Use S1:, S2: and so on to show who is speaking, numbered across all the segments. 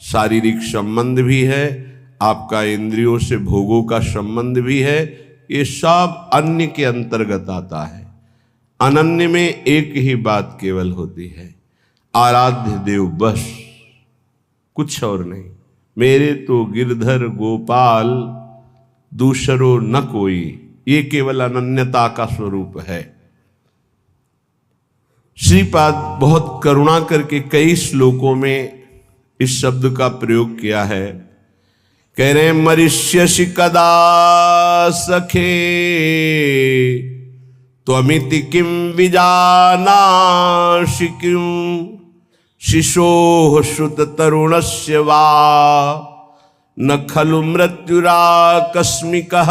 S1: शारीरिक संबंध भी है, आपका इंद्रियों से भोगों का संबंध भी है, ये सब अन्य के अंतर्गत आता है। अनन्य में एक ही बात केवल होती है, आराध्य देव बस, कुछ और नहीं। मेरे तो गिरधर गोपाल दूसरो न कोई, ये केवल अनन्यता का स्वरूप है। श्रीपाद बहुत करुणा करके कई श्लोकों में इस शब्द का प्रयोग किया है। कह रहे मरिष्यसि कदा सखे त्वमिति किम विजानासि किम शिशोः श्रुत तरुणस्य वा न खलु मृत्युराकस्मिकः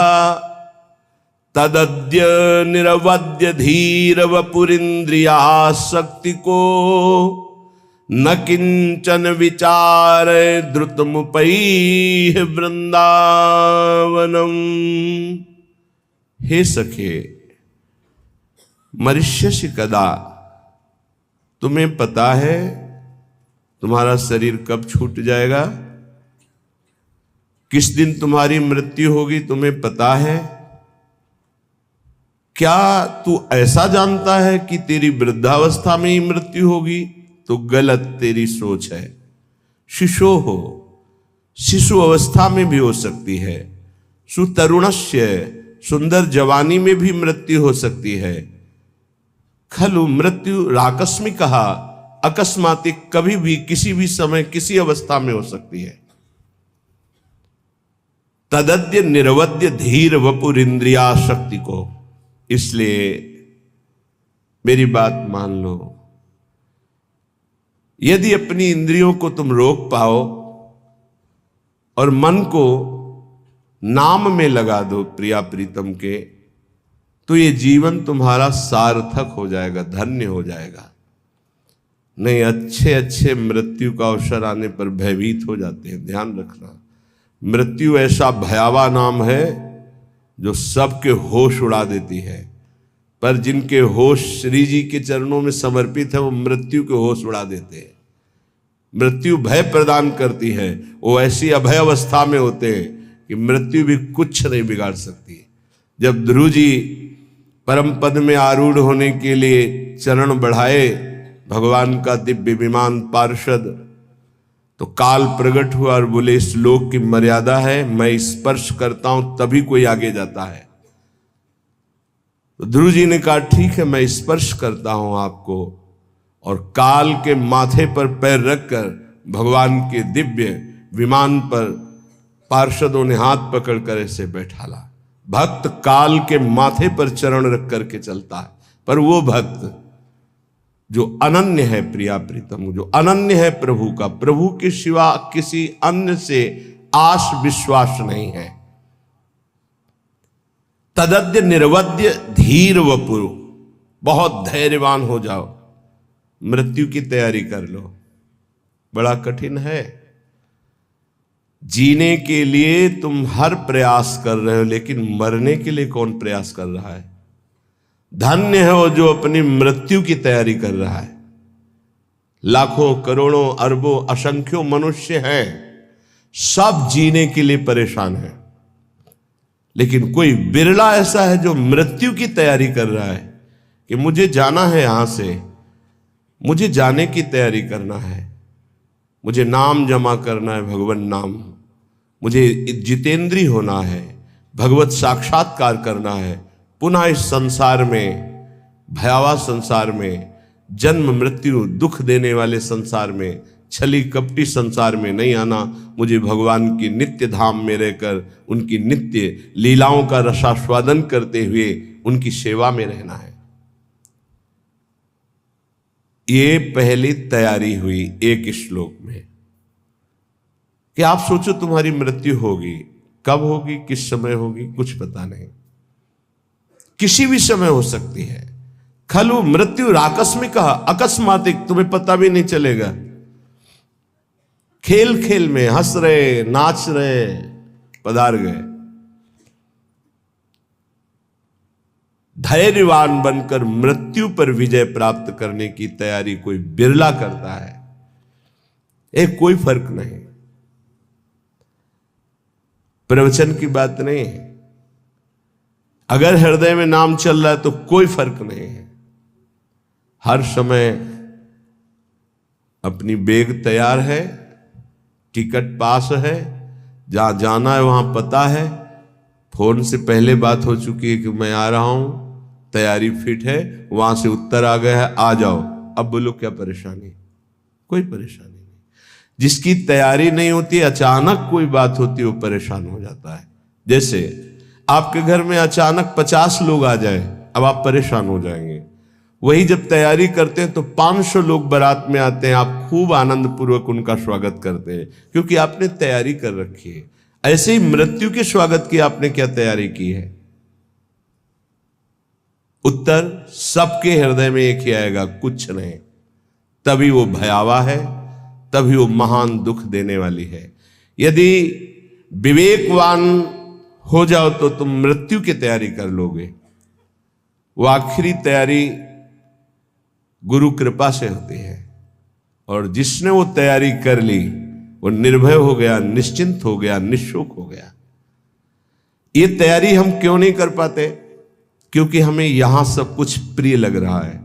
S1: तदद्य निरवद्य धीर वपुरिन्द्रियासक्ति को न किंचन विचार द्रुतमुपैः वृंदावनम। हे सखे, मरिष्यसि कदा, तुम्हें पता है तुम्हारा शरीर कब छूट जाएगा, किस दिन तुम्हारी मृत्यु होगी, तुम्हें पता है? क्या तू ऐसा जानता है कि तेरी वृद्धावस्था में ही मृत्यु होगी? तो गलत तेरी सोच है। शिशो हो, शिशु अवस्था में भी हो सकती है, सुतरुणस्य, सुंदर जवानी में भी मृत्यु हो सकती है। खलु मृत्यु राकस्मिक, अकस्मातिक, कभी भी किसी भी समय किसी अवस्था में हो सकती है। तदद्य निरवद्य धीर वपुर इंद्रिया शक्ति को, इसलिए मेरी बात मान लो। यदि अपनी इंद्रियों को तुम रोक पाओ और मन को नाम में लगा दो प्रिया प्रीतम के, तो ये जीवन तुम्हारा सार्थक हो जाएगा, धन्य हो जाएगा। नहीं, अच्छे अच्छे मृत्यु का अवसर आने पर भयभीत हो जाते हैं। ध्यान रखना, मृत्यु ऐसा भयावह नाम है जो सबके होश उड़ा देती है, पर जिनके होश श्री जी के चरणों में समर्पित है वो मृत्यु के होश उड़ा देते हैं। मृत्यु भय प्रदान करती है, वो ऐसी अभय अवस्था में होते हैं कि मृत्यु भी कुछ नहीं बिगाड़ सकती। जब ध्रुव जी परम पद में आरूढ़ होने के लिए चरण बढ़ाए भगवान का दिव्य विमान पार्षद, तो काल प्रकट हुआ और बोले इस लोक की मर्यादा है, मैं स्पर्श करता हूं तभी कोई आगे जाता है। तो ध्रुव जी ने कहा ठीक है, मैं स्पर्श करता हूं आपको, और काल के माथे पर पैर रखकर भगवान के दिव्य विमान पर पार्षदों ने हाथ पकड़कर ऐसे बैठाला। भक्त काल के माथे पर चरण रख करके चलता है, पर वो भक्त जो अनन्य है प्रिया प्रीतम, जो अनन्य है प्रभु का, प्रभु के सिवा किसी अन्य से आस विश्वास नहीं है। तदद्य निर्वद्य धीर वपुरु, बहुत धैर्यवान हो जाओ, मृत्यु की तैयारी कर लो। बड़ा कठिन है, जीने के लिए तुम हर प्रयास कर रहे हो, लेकिन मरने के लिए कौन प्रयास कर रहा है? धन्य है वो जो अपनी मृत्यु की तैयारी कर रहा है। लाखों करोड़ों अरबों असंख्यों मनुष्य हैं, सब जीने के लिए परेशान है, लेकिन कोई बिरला ऐसा है जो मृत्यु की तैयारी कर रहा है कि मुझे जाना है यहां से, मुझे जाने की तैयारी करना है, मुझे नाम जमा करना है, भगवान नाम, मुझे जितेंद्री होना है, भगवत साक्षात्कार करना है, पुनः इस संसार में, भयावह संसार में, जन्म मृत्यु दुख देने वाले संसार में, छली कपटी संसार में नहीं आना, मुझे भगवान की नित्य धाम में रहकर उनकी नित्य लीलाओं का रसास्वादन करते हुए उनकी सेवा में रहना है। ये पहली तैयारी हुई एक श्लोक में कि आप सोचो तुम्हारी मृत्यु होगी, कब होगी, किस समय होगी, कुछ पता नहीं, किसी भी समय हो सकती है। खलु मृत्यु आकस्मिक, अकस्मातिक, तुम्हें पता भी नहीं चलेगा। खेल खेल में हंस रहे, नाच रहे, पधार गए। धैर्यवान बनकर मृत्यु पर विजय प्राप्त करने की तैयारी कोई बिरला करता है, एक कोई फर्क नहीं। प्रवचन की बात नहीं है। अगर हृदय में नाम चल रहा है तो कोई फर्क नहीं है। हर समय अपनी बैग तैयार है, टिकट पास है, जहां जाना है वहां पता है, फोन से पहले बात हो चुकी है कि मैं आ रहा हूं, तैयारी फिट है, वहां से उत्तर आ गया है, आ जाओ। अब बोलो क्या परेशानी? कोई परेशानी नहीं। जिसकी तैयारी नहीं होती, अचानक कोई बात होती है, वो परेशान हो जाता है। जैसे आपके घर में अचानक 50 लोग आ जाए, अब आप परेशान हो जाएंगे। वही जब तैयारी करते हैं तो 500 लोग बारात में आते हैं, आप खूब आनंद पूर्वक उनका स्वागत करते हैं, क्योंकि आपने तैयारी कर रखी है। ऐसे ही मृत्यु के स्वागत की आपने क्या तैयारी की है? उत्तर सबके हृदय में एक ही आएगा, कुछ नहीं। तभी वो भयावह है, तभी वो महान दुख देने वाली है। यदि विवेकवान हो जाओ तो तुम मृत्यु की तैयारी कर लोगे। वो आखिरी तैयारी गुरु कृपा से होती है, और जिसने वो तैयारी कर ली वो निर्भय हो गया, निश्चिंत हो गया, निःशोक हो गया। ये तैयारी हम क्यों नहीं कर पाते? क्योंकि हमें यहां सब कुछ प्रिय लग रहा है।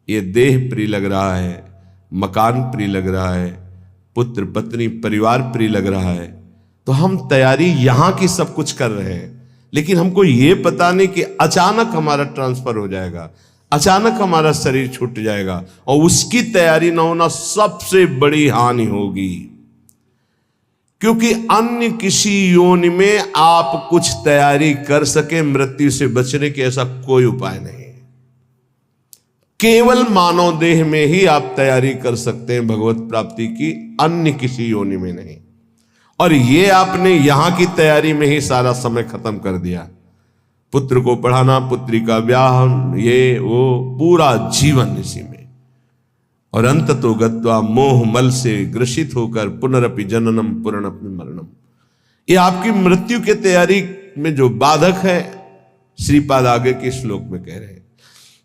S1: ये देह प्रिय लग रहा है, मकान प्रिय लग रहा है, पुत्र पत्नी परिवार प्रिय लग रहा है, तो हम तैयारी यहां की सब कुछ कर रहे हैं। लेकिन हमको ये पता नहीं कि अचानक हमारा ट्रांसफर हो जाएगा, अचानक हमारा शरीर छूट जाएगा, और उसकी तैयारी न होना सबसे बड़ी हानि होगी। क्योंकि अन्य किसी योनि में आप कुछ तैयारी कर सके मृत्यु से बचने के, ऐसा कोई उपाय नहीं है। केवल मानव देह में ही आप तैयारी कर सकते हैं भगवत प्राप्ति की, अन्य किसी योनि में नहीं। और ये आपने यहां की तैयारी में ही सारा समय खत्म कर दिया। पुत्र को पढ़ाना, पुत्री का ब्याह, ये वो पूरा जीवन इसी में, और अंत तो गत्वा मोह मल से ग्रसित होकर पुनरपि जननम पुनरपि मरणम। ये आपकी मृत्यु के तैयारी में जो बाधक है, श्रीपाद आगे के श्लोक में कह रहे हैं,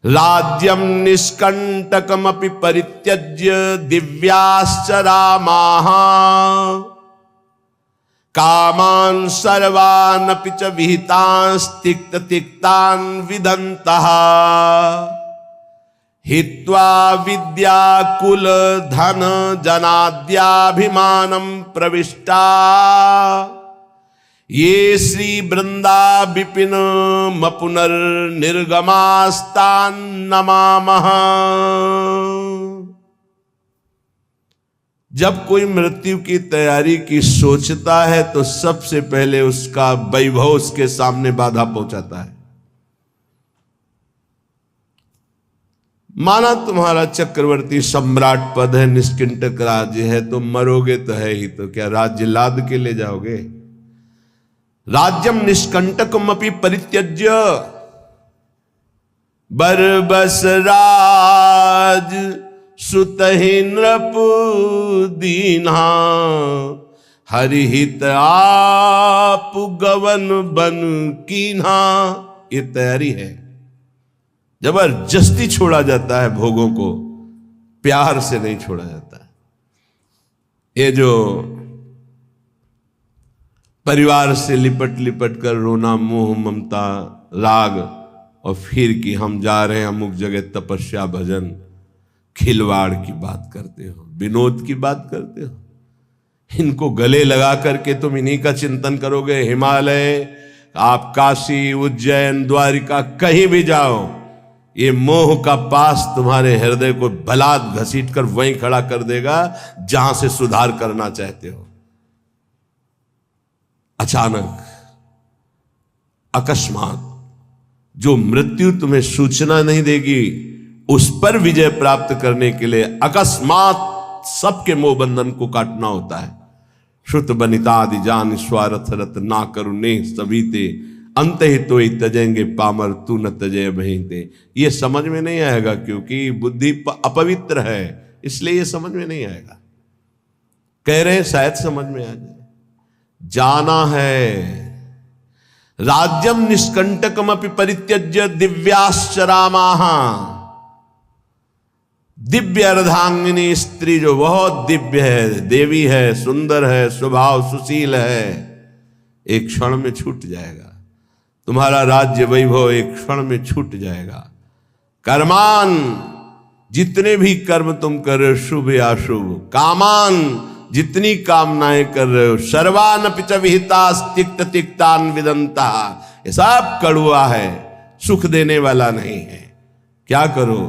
S1: राज्यम निष्कंटकमपि परित्यज्य दिव्याश्च रामाः कामान सर्वानपि च विहितांस्तिक्त तिक्तान् विदन्तः हित्वा विद्या कुल धन जनाद्याभिमानं प्रविष्टा ये श्री वृंदा विपिन मपुनर्निर्गमास्तान् नमामः। जब कोई मृत्यु की तैयारी की सोचता है तो सबसे पहले उसका वैभव उसके सामने बाधा पहुंचाता है। माना तुम्हारा चक्रवर्ती सम्राट पद है, निष्कंटक राज्य है, तो मरोगे तो है ही, तो क्या राज्य लाद के ले जाओगे? राज्यम निष्कंटकमपि परित्यज्य, बरबस राज सुतहि नृप दीन्हा हरिहित आप गवन बन कीन्हा। ये तैयारी है। जबरदस्ती छोड़ा जाता है भोगों को, प्यार से नहीं छोड़ा जाता। ये जो परिवार से लिपट लिपट कर रोना, मोह ममता राग, और फिर कि हम जा रहे हैं अमुक जगह तपस्या भजन, खिलवाड़ की बात करते हो, विनोद की बात करते हो। इनको गले लगा करके तुम इन्हीं का चिंतन करोगे। हिमालय, आप काशी, उज्जैन, द्वारिका कहीं भी जाओ, ये मोह का पास तुम्हारे हृदय को बलात् घसीट कर वहीं खड़ा कर देगा जहां से सुधार करना चाहते हो। अचानक अकस्मात जो मृत्यु तुम्हें सूचना नहीं देगी, उस पर विजय प्राप्त करने के लिए अकस्मात सबके मोह बंधन को काटना होता है। श्रुत बनिता आदि जान स्वार्थ रत ना करुणे सभी अंत ही तो ही तजेंगे पामर तू न तजय बहीते। ये समझ में नहीं आएगा क्योंकि बुद्धि अपवित्र है, इसलिए ये समझ में नहीं आएगा। कह रहे हैं शायद समझ में आ जाए। जाना है। राज्यम निष्कंटकमपि परित्यज्य दिव्याश्च रामाः, दिव्य अर्धांगिनी स्त्री जो बहुत दिव्य है, देवी है, सुंदर है, स्वभाव सुशील है, एक क्षण में छूट जाएगा। तुम्हारा राज्य वैभव एक क्षण में छूट जाएगा। कर्मान, जितने भी कर्म तुम कर रहे हो शुभ या अशुभ, कामान, जितनी कामनाएं कर रहे हो, सर्वान पिच विहिता तिक्त तिक्तान विदंता, ये सब कड़ुआ है, सुख देने वाला नहीं है। क्या करो,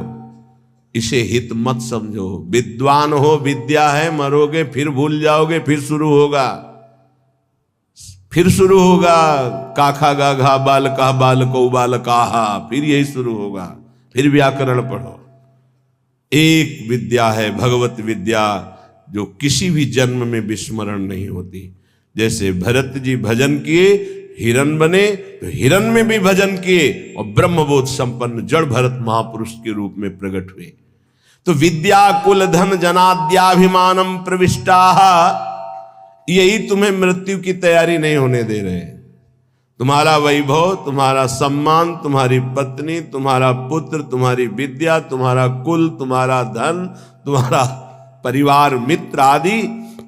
S1: इसे हित मत समझो। विद्वान हो, विद्या है, मरोगे फिर भूल जाओगे, फिर शुरू होगा, फिर शुरू होगा। काखा गाघा बालका बालको बालकाहा, फिर यही शुरू होगा, फिर व्याकरण पढ़ो। एक विद्या है भगवत विद्या, जो किसी भी जन्म में विस्मरण नहीं होती। जैसे भरत जी भजन किए, हिरण बने, तो हिरण में भी भजन किए और ब्रह्मबोध संपन्न जड़ भरत महापुरुष के रूप में प्रकट हुए। तो विद्या कुल धन जनाद्याभिमानम प्रविष्टा, यही तुम्हें मृत्यु की तैयारी नहीं होने दे रहे। तुम्हारा वैभव, तुम्हारा सम्मान, तुम्हारी पत्नी, तुम्हारा पुत्र, तुम्हारी विद्या, तुम्हारा कुल, तुम्हारा धन, तुम्हारा परिवार, मित्र आदि,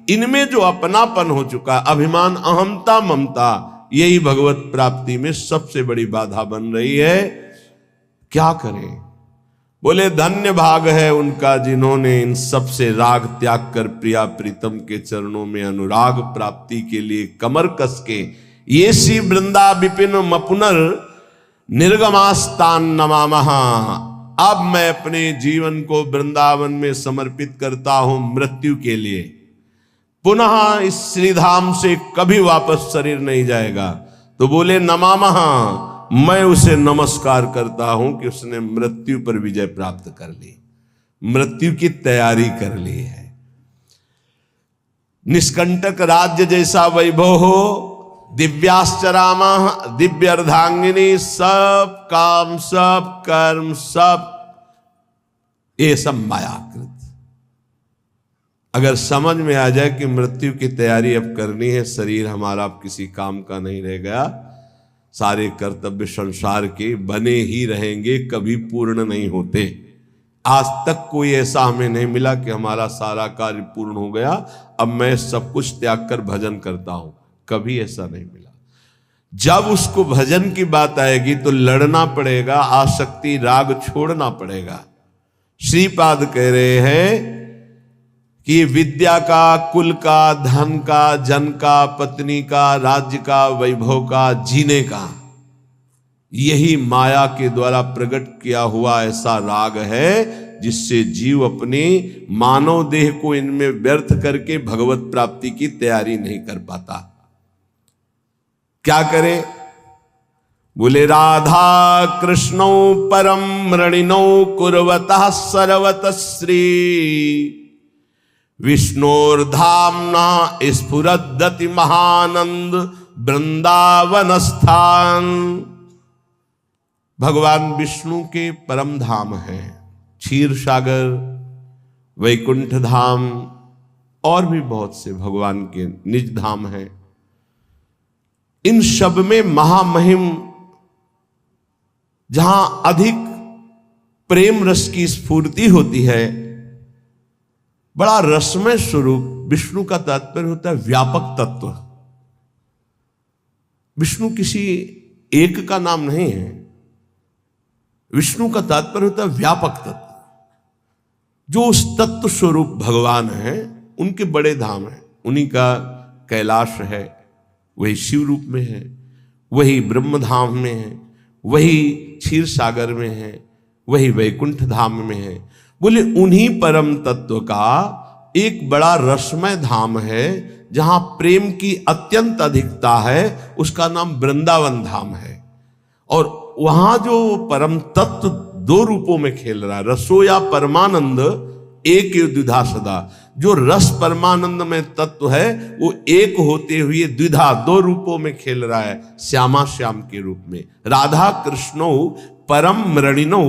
S1: इनमें जो अपनापन हो चुका, अभिमान, अहमता, ममता, यही भगवत प्राप्ति में सबसे बड़ी बाधा बन रही है। क्या करें? बोले धन्य भाग है उनका जिन्होंने इन सब से राग त्याग कर प्रिया प्रीतम के चरणों में अनुराग प्राप्ति के लिए कमर कस के ये सी वृंदा विपिन मपुनर निर्गमास्तान नमामः। अब मैं अपने जीवन को वृंदावन में समर्पित करता हूं मृत्यु के लिए। पुनः इस श्रीधाम से कभी वापस शरीर नहीं जाएगा। तो बोले नमामः, मैं उसे नमस्कार करता हूं कि उसने मृत्यु पर विजय प्राप्त कर ली, मृत्यु की तैयारी कर ली है। निष्कंटक राज्य जैसा वैभव हो, दिव्याश्चरामा, दिव्य अर्धांगिनी, सब काम, सब कर्म, सब ये सब मायाकृत। अगर समझ में आ जाए कि मृत्यु की तैयारी अब करनी है, शरीर हमारा अब किसी काम का नहीं रह गया, सारे कर्तव्य संसार के बने ही रहेंगे, कभी पूर्ण नहीं होते। आज तक कोई ऐसा हमें नहीं मिला कि हमारा सारा कार्य पूर्ण हो गया, अब मैं सब कुछ त्याग कर भजन करता हूं, कभी ऐसा नहीं मिला। जब उसको भजन की बात आएगी तो लड़ना पड़ेगा, आसक्ति राग छोड़ना पड़ेगा। श्रीपाद कह रहे हैं कि विद्या का, कुल का, धन का, जन का, पत्नी का, राज्य का, वैभव का, जीने का, यही माया के द्वारा प्रकट किया हुआ ऐसा राग है जिससे जीव अपनी मानव देह को इनमें व्यर्थ करके भगवत प्राप्ति की तैयारी नहीं कर पाता। क्या करे? बोले राधा कृष्णौ परम रणिनौ कुर्वतः सर्वतः श्री विष्णोर्धाम्ना स्फुरद्दति महानंद वृंदावन स्थान। भगवान विष्णु के परम धाम है क्षीर सागर, वैकुंठ धाम, और भी बहुत से भगवान के निज धाम हैं। इन सब में महामहिम, जहां अधिक प्रेम रस की स्फूर्ति होती है, बड़ा रसमय स्वरूप। विष्णु का तात्पर्य होता है व्यापक तत्व। विष्णु किसी एक का नाम नहीं है, विष्णु का तात्पर्य होता है व्यापक तत्व। जो उस तत्व स्वरूप भगवान है, उनके बड़े धाम हैं। उन्हीं का कैलाश है, वही शिव रूप में है, वही ब्रह्म धाम में है, वही क्षीर सागर में है, वही वैकुंठ धाम में है। बोले उन्हीं परम तत्व का एक बड़ा रसमय धाम है जहां प्रेम की अत्यंत अधिकता है, उसका नाम वृंदावन धाम है। और वहां जो परम तत्व दो रूपों में खेल रहा है, रसो या परमानंद एक द्विधा सदा। जो रस परमानंद में तत्व है वो एक होते हुए द्विधा दो रूपों में खेल रहा है, श्यामा श्याम के रूप में। राधा कृष्णो परम मृणिनो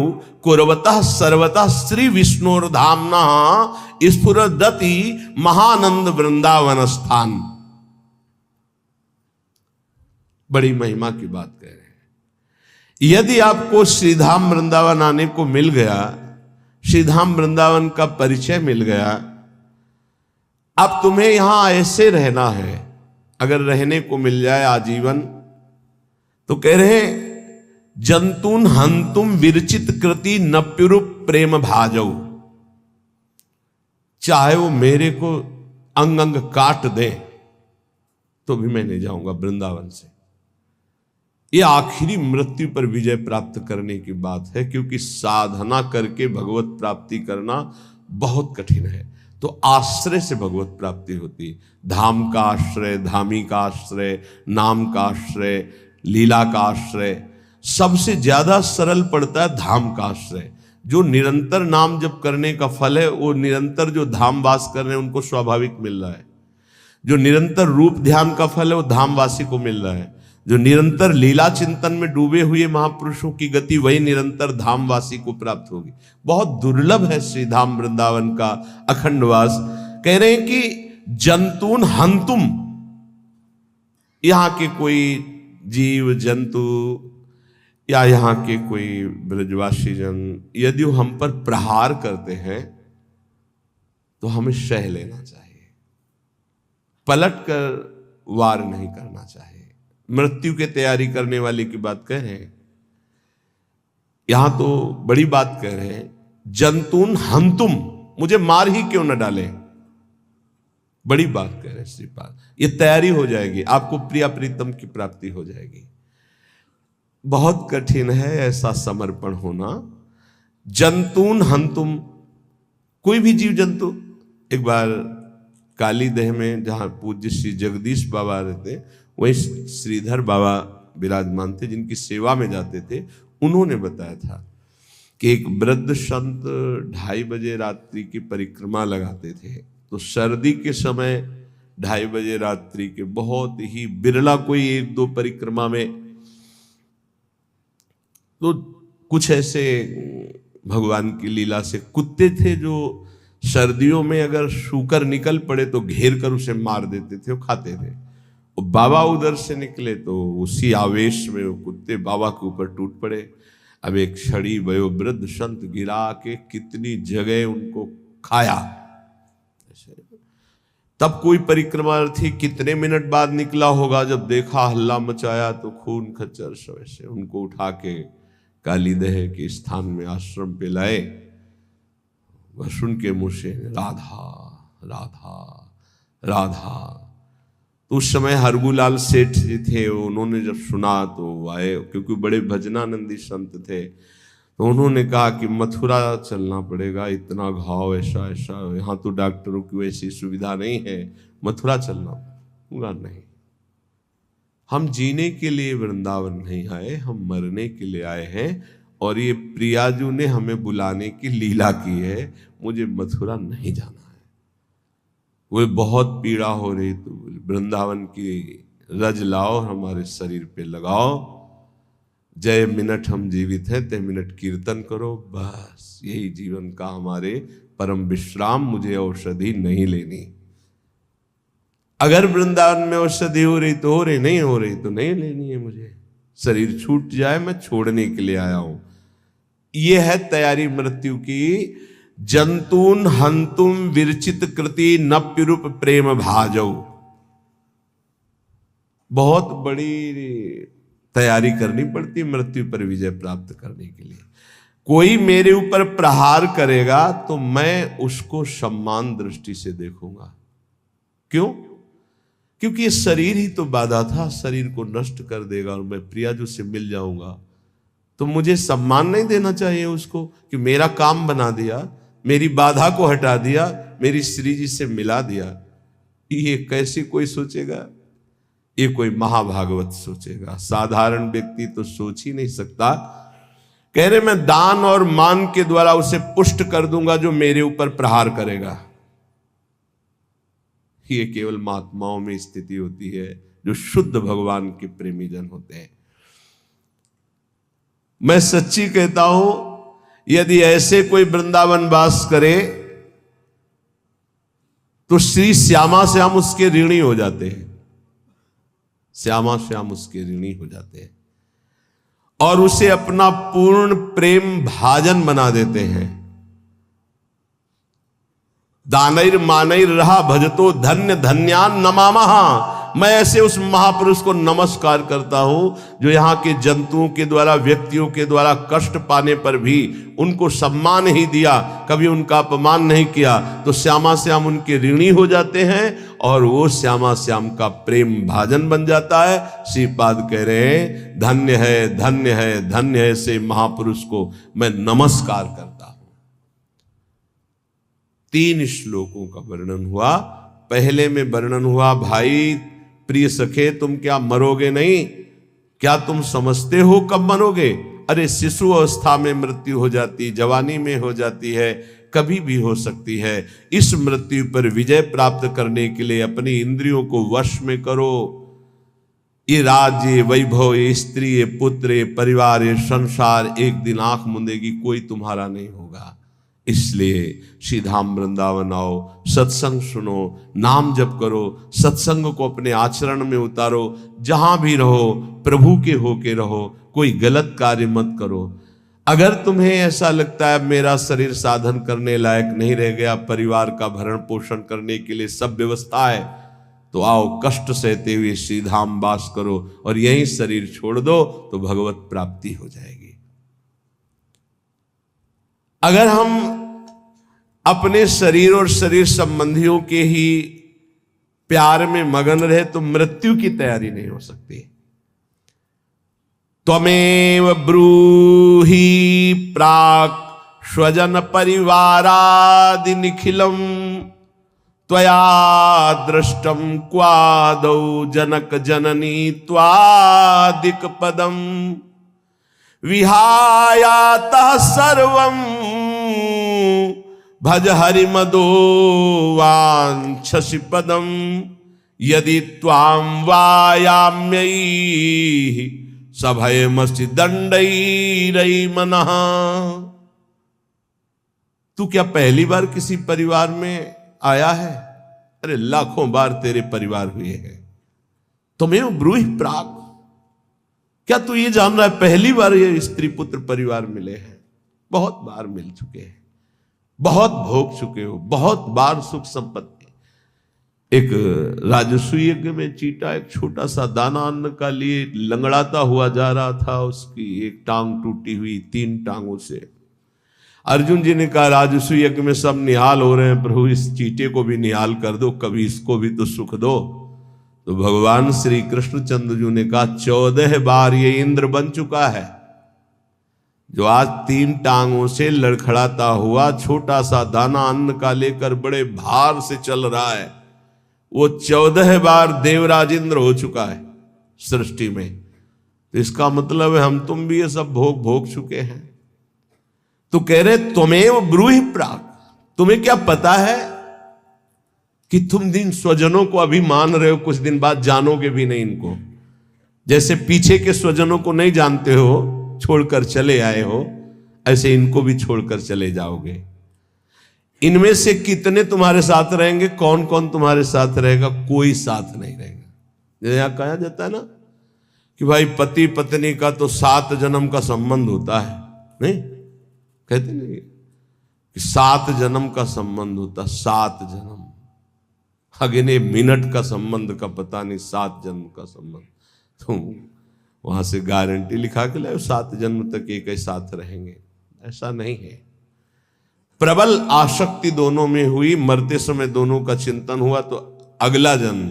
S1: कुर्वतः सर्वतः श्री विष्णुर्धाम्ना स्फुरदति महानंद वृंदावन स्थान। बड़ी महिमा की बात कह रहे हैं। यदि आपको श्रीधाम वृंदावन आने को मिल गया, श्रीधाम वृंदावन का परिचय मिल गया, अब तुम्हें यहां ऐसे रहना है अगर रहने को मिल जाए आजीवन, तो कह रहे जंतुन हंतुम विरचित कृति नप्युरूप प्रेम भाजऊ, चाहे वो मेरे को अंग अंग काट दे तो भी मैं नहीं जाऊंगा वृंदावन से। ये आखिरी मृत्यु पर विजय प्राप्त करने की बात है, क्योंकि साधना करके भगवत प्राप्ति करना बहुत कठिन है। तो आश्रय से भगवत प्राप्ति होती है। धाम का आश्रय, धामी का आश्रय, नाम का आश्रय, लीला का आश्रय, सबसे ज्यादा सरल पड़ता है धाम का आश्रय। जो निरंतर नाम जप करने का फल है, वो निरंतर जो धाम वास कर रहे हैं उनको स्वाभाविक मिल रहा है। जो निरंतर रूप ध्यान का फल है वो धामवासी को मिल रहा है। जो निरंतर लीला चिंतन में डूबे हुए महापुरुषों की गति वही निरंतर धामवासी को प्राप्त होगी। बहुत दुर्लभ है श्री धाम वृंदावन का अखंडवास। कह रहे हैं कि जंतुन हंतुम, यहां के कोई जीव जंतु या यहाँ के कोई ब्रजवासी जन यदि वो हम पर प्रहार करते हैं तो हमें सह लेना चाहिए, पलट कर वार नहीं करना चाहिए। मृत्यु की तैयारी करने वाले की बात कह रहे हैं, यहां तो बड़ी बात कह रहे हैं, जंतुन हंतुम, मुझे मार ही क्यों न डाले, बड़ी बात कह रहे हैं श्रीपाद। ये तैयारी हो जाएगी, आपको प्रिया प्रीतम की प्राप्ति हो जाएगी। बहुत कठिन है ऐसा समर्पण होना। जंतुन हंतुम, कोई भी जीव जंतु। एक बार काली देह में जहां पूज्य श्री जगदीश बाबा रहते, वहीं श्रीधर बाबा विराजमान थे जिनकी सेवा में जाते थे। उन्होंने बताया था कि एक वृद्ध संत 2:30 बजे रात्रि की परिक्रमा लगाते थे। तो सर्दी के समय 2:30 बजे रात्रि के बहुत ही बिरला कोई 1-2 परिक्रमा में, तो कुछ ऐसे भगवान की लीला से कुत्ते थे जो सर्दियों में अगर शूकर निकल पड़े तो घेर कर उसे मार देते थे, वो खाते थे। और बाबा उधर से निकले तो उसी आवेश में वो कुत्ते बाबा के ऊपर टूट पड़े। अब एक छड़ी वयोवृद्ध संत गिरा के कितनी जगह उनको खाया। तब कोई परिक्रमार्थी कितने मिनट बाद निकला होगा, जब देखा हल्ला मचाया तो खून खच्चर से उनको उठा के काली देह के स्थान में आश्रम पे लाए। वह सुन के मुंह से राधा राधा राधा। तो उस समय हरगुलाल सेठ जी थे, उन्होंने जब सुना तो आए, क्योंकि बड़े भजनानंदी संत थे। तो उन्होंने कहा कि मथुरा चलना पड़ेगा, इतना घाव ऐसा ऐसा, यहाँ तो डॉक्टरों की वैसी सुविधा नहीं है, मथुरा चलना। पूरा नहीं, हम जीने के लिए वृंदावन नहीं आए, हम मरने के लिए आए हैं। और ये प्रियाजू ने हमें बुलाने की लीला की है, मुझे मथुरा नहीं जाना है। वो बहुत पीड़ा हो रही, तो वृंदावन की रज लाओ, हमारे शरीर पे लगाओ, जय मिनट हम जीवित हैं ते मिनट कीर्तन करो, बस यही जीवन का हमारे परम विश्राम, मुझे औषधि नहीं लेनी। अगर वृंदावन में औषधि हो रही तो हो रही, नहीं हो रही तो नहीं लेनी है मुझे। शरीर छूट जाए, मैं छोड़ने के लिए आया हूं। यह है तैयारी मृत्यु की। जंतुन हंतुम विरचित कृति नप्युरूप प्रेम भाजऊ। बहुत बड़ी तैयारी करनी पड़ती मृत्यु पर विजय प्राप्त करने के लिए। कोई मेरे ऊपर प्रहार करेगा तो मैं उसको सम्मान दृष्टि से देखूंगा। क्यों? क्योंकि ये शरीर ही तो बाधा था, शरीर को नष्ट कर देगा और मैं प्रियाजू से मिल जाऊंगा। तो मुझे सम्मान नहीं देना चाहिए उसको कि मेरा काम बना दिया, मेरी बाधा को हटा दिया, मेरी श्री जी से मिला दिया। ये कैसे कोई सोचेगा? ये कोई महाभागवत सोचेगा, साधारण व्यक्ति तो सोच ही नहीं सकता। कह रहे मैं दान और मान के द्वारा उसे पुष्ट कर दूंगा जो मेरे ऊपर प्रहार करेगा। ये केवल महात्माओं में स्थिति होती है जो शुद्ध भगवान के प्रेमी जन होते हैं। मैं सच्ची कहता हूं, यदि ऐसे कोई वृंदावन वास करे तो श्री श्यामा श्याम उसके ऋणी हो जाते हैं। श्यामा श्याम उसके ऋणी हो जाते हैं और उसे अपना पूर्ण प्रेम भाजन बना देते हैं। दानैर मानैर रहा भजतो धन्य धन्यान नमामः। मैं ऐसे उस महापुरुष को नमस्कार करता हूं जो यहाँ के जंतुओं के द्वारा, व्यक्तियों के द्वारा कष्ट पाने पर भी उनको सम्मान ही दिया, कभी उनका अपमान नहीं किया, तो श्यामा श्याम उनके ऋणी हो जाते हैं और वो श्यामा श्याम का प्रेम भाजन बन जाता है। श्रीपाद कह रहे हैं धन्य है, धन्य है, धन्य है से महापुरुष को मैं नमस्कार करता हूं। 3 श्लोकों का वर्णन हुआ। पहले में वर्णन हुआ, भाई प्रिय सखे तुम क्या मरोगे नहीं? क्या तुम समझते हो कब मरोगे? अरे शिशु अवस्था में मृत्यु हो जाती, जवानी में हो जाती है, कभी भी हो सकती है। इस मृत्यु पर विजय प्राप्त करने के लिए अपनी इंद्रियों को वश में करो। ये राज्य, वैभव, ये स्त्री, ये पुत्र, ये परिवार, ये संसार एक दिन आंख मूंदेगी, कोई तुम्हारा नहीं होगा। इसलिए श्रीधाम वृंदावन आओ, सत्संग सुनो, नाम जप करो, सत्संग को अपने आचरण में उतारो, जहां भी रहो प्रभु के होके रहो, कोई गलत कार्य मत करो। अगर तुम्हें ऐसा लगता है मेरा शरीर साधन करने लायक नहीं रह गया, परिवार का भरण पोषण करने के लिए सब व्यवस्था है, तो आओ कष्ट सहते हुए श्रीधाम वास करो और यही शरीर छोड़ दो तो भगवत प्राप्ति हो जाएगी। अगर हम अपने शरीर और शरीर संबंधियों के ही प्यार में मगन रहे तो मृत्यु की तैयारी नहीं हो सकती। त्वमेव ब्रूहि प्राक् स्वजन परिवारादि निखिलम त्वया दृष्टम क्वादौ जनक जननी त्वादिक पदम विहायातः सर्वं भज हरिमदो वाञ्छसि पदम यदि त्वां वायाम्यै सभयमसि दंडैरै मनः। तू क्या पहली बार किसी परिवार में आया है? अरे लाखों बार तेरे परिवार हुए हैं। तुम्हें ब्रूहि प्राक्, क्या तू ये जान रहा है पहली बार ये स्त्री पुत्र परिवार मिले हैं? बहुत बार मिल चुके हैं, बहुत भोग चुके हो, बहुत बार सुख संपत्ति। एक राजस्व यज्ञ में चीटा एक छोटा सा दाना अन्न का लिए लंगड़ाता हुआ जा रहा था, उसकी एक टांग टूटी हुई, 3 टांगों से। अर्जुन जी ने कहा राजस्व यज्ञ में सब निहाल हो रहे हैं, प्रभु इस चीटे को भी निहाल कर दो, कभी इसको भी तो सुख दो। तो भगवान श्री कृष्णचंद्र जी ने कहा 14 बार ये इंद्र बन चुका है, जो आज 3 टांगों से लड़खड़ाता हुआ छोटा सा दाना अन्न का लेकर बड़े भार से चल रहा है, वो 14 बार देवराज इंद्र हो चुका है सृष्टि में। तो इसका मतलब है हम तुम भी ये सब भोग चुके हैं। तो कह रहे त्वमेव ब्रूहि प्राक्, तुम्हें क्या पता है कि तुम दिन स्वजनों को अभी मान रहे हो, कुछ दिन बाद जानोगे भी नहीं इनको। जैसे पीछे के स्वजनों को नहीं जानते हो, छोड़कर चले आए हो, ऐसे इनको भी छोड़कर चले जाओगे। इनमें से कितने तुम्हारे साथ रहेंगे? कौन कौन तुम्हारे साथ रहेगा? कोई साथ नहीं रहेगा। जैसे यहां कहा जाता है ना कि भाई पति पत्नी का तो 7 जन्म का संबंध होता है, नहीं कहते नहीं कि 7 जन्म का संबंध होता, 7 जन्म। अगले मिनट का संबंध का पता नहीं, 7 जन्म का संबंध। तो वहां से गारंटी लिखा के लाए 7 जन्म तक एक ही साथ रहेंगे, ऐसा नहीं है। प्रबल आसक्ति दोनों में हुई, मरते समय दोनों का चिंतन हुआ, तो अगला जन्म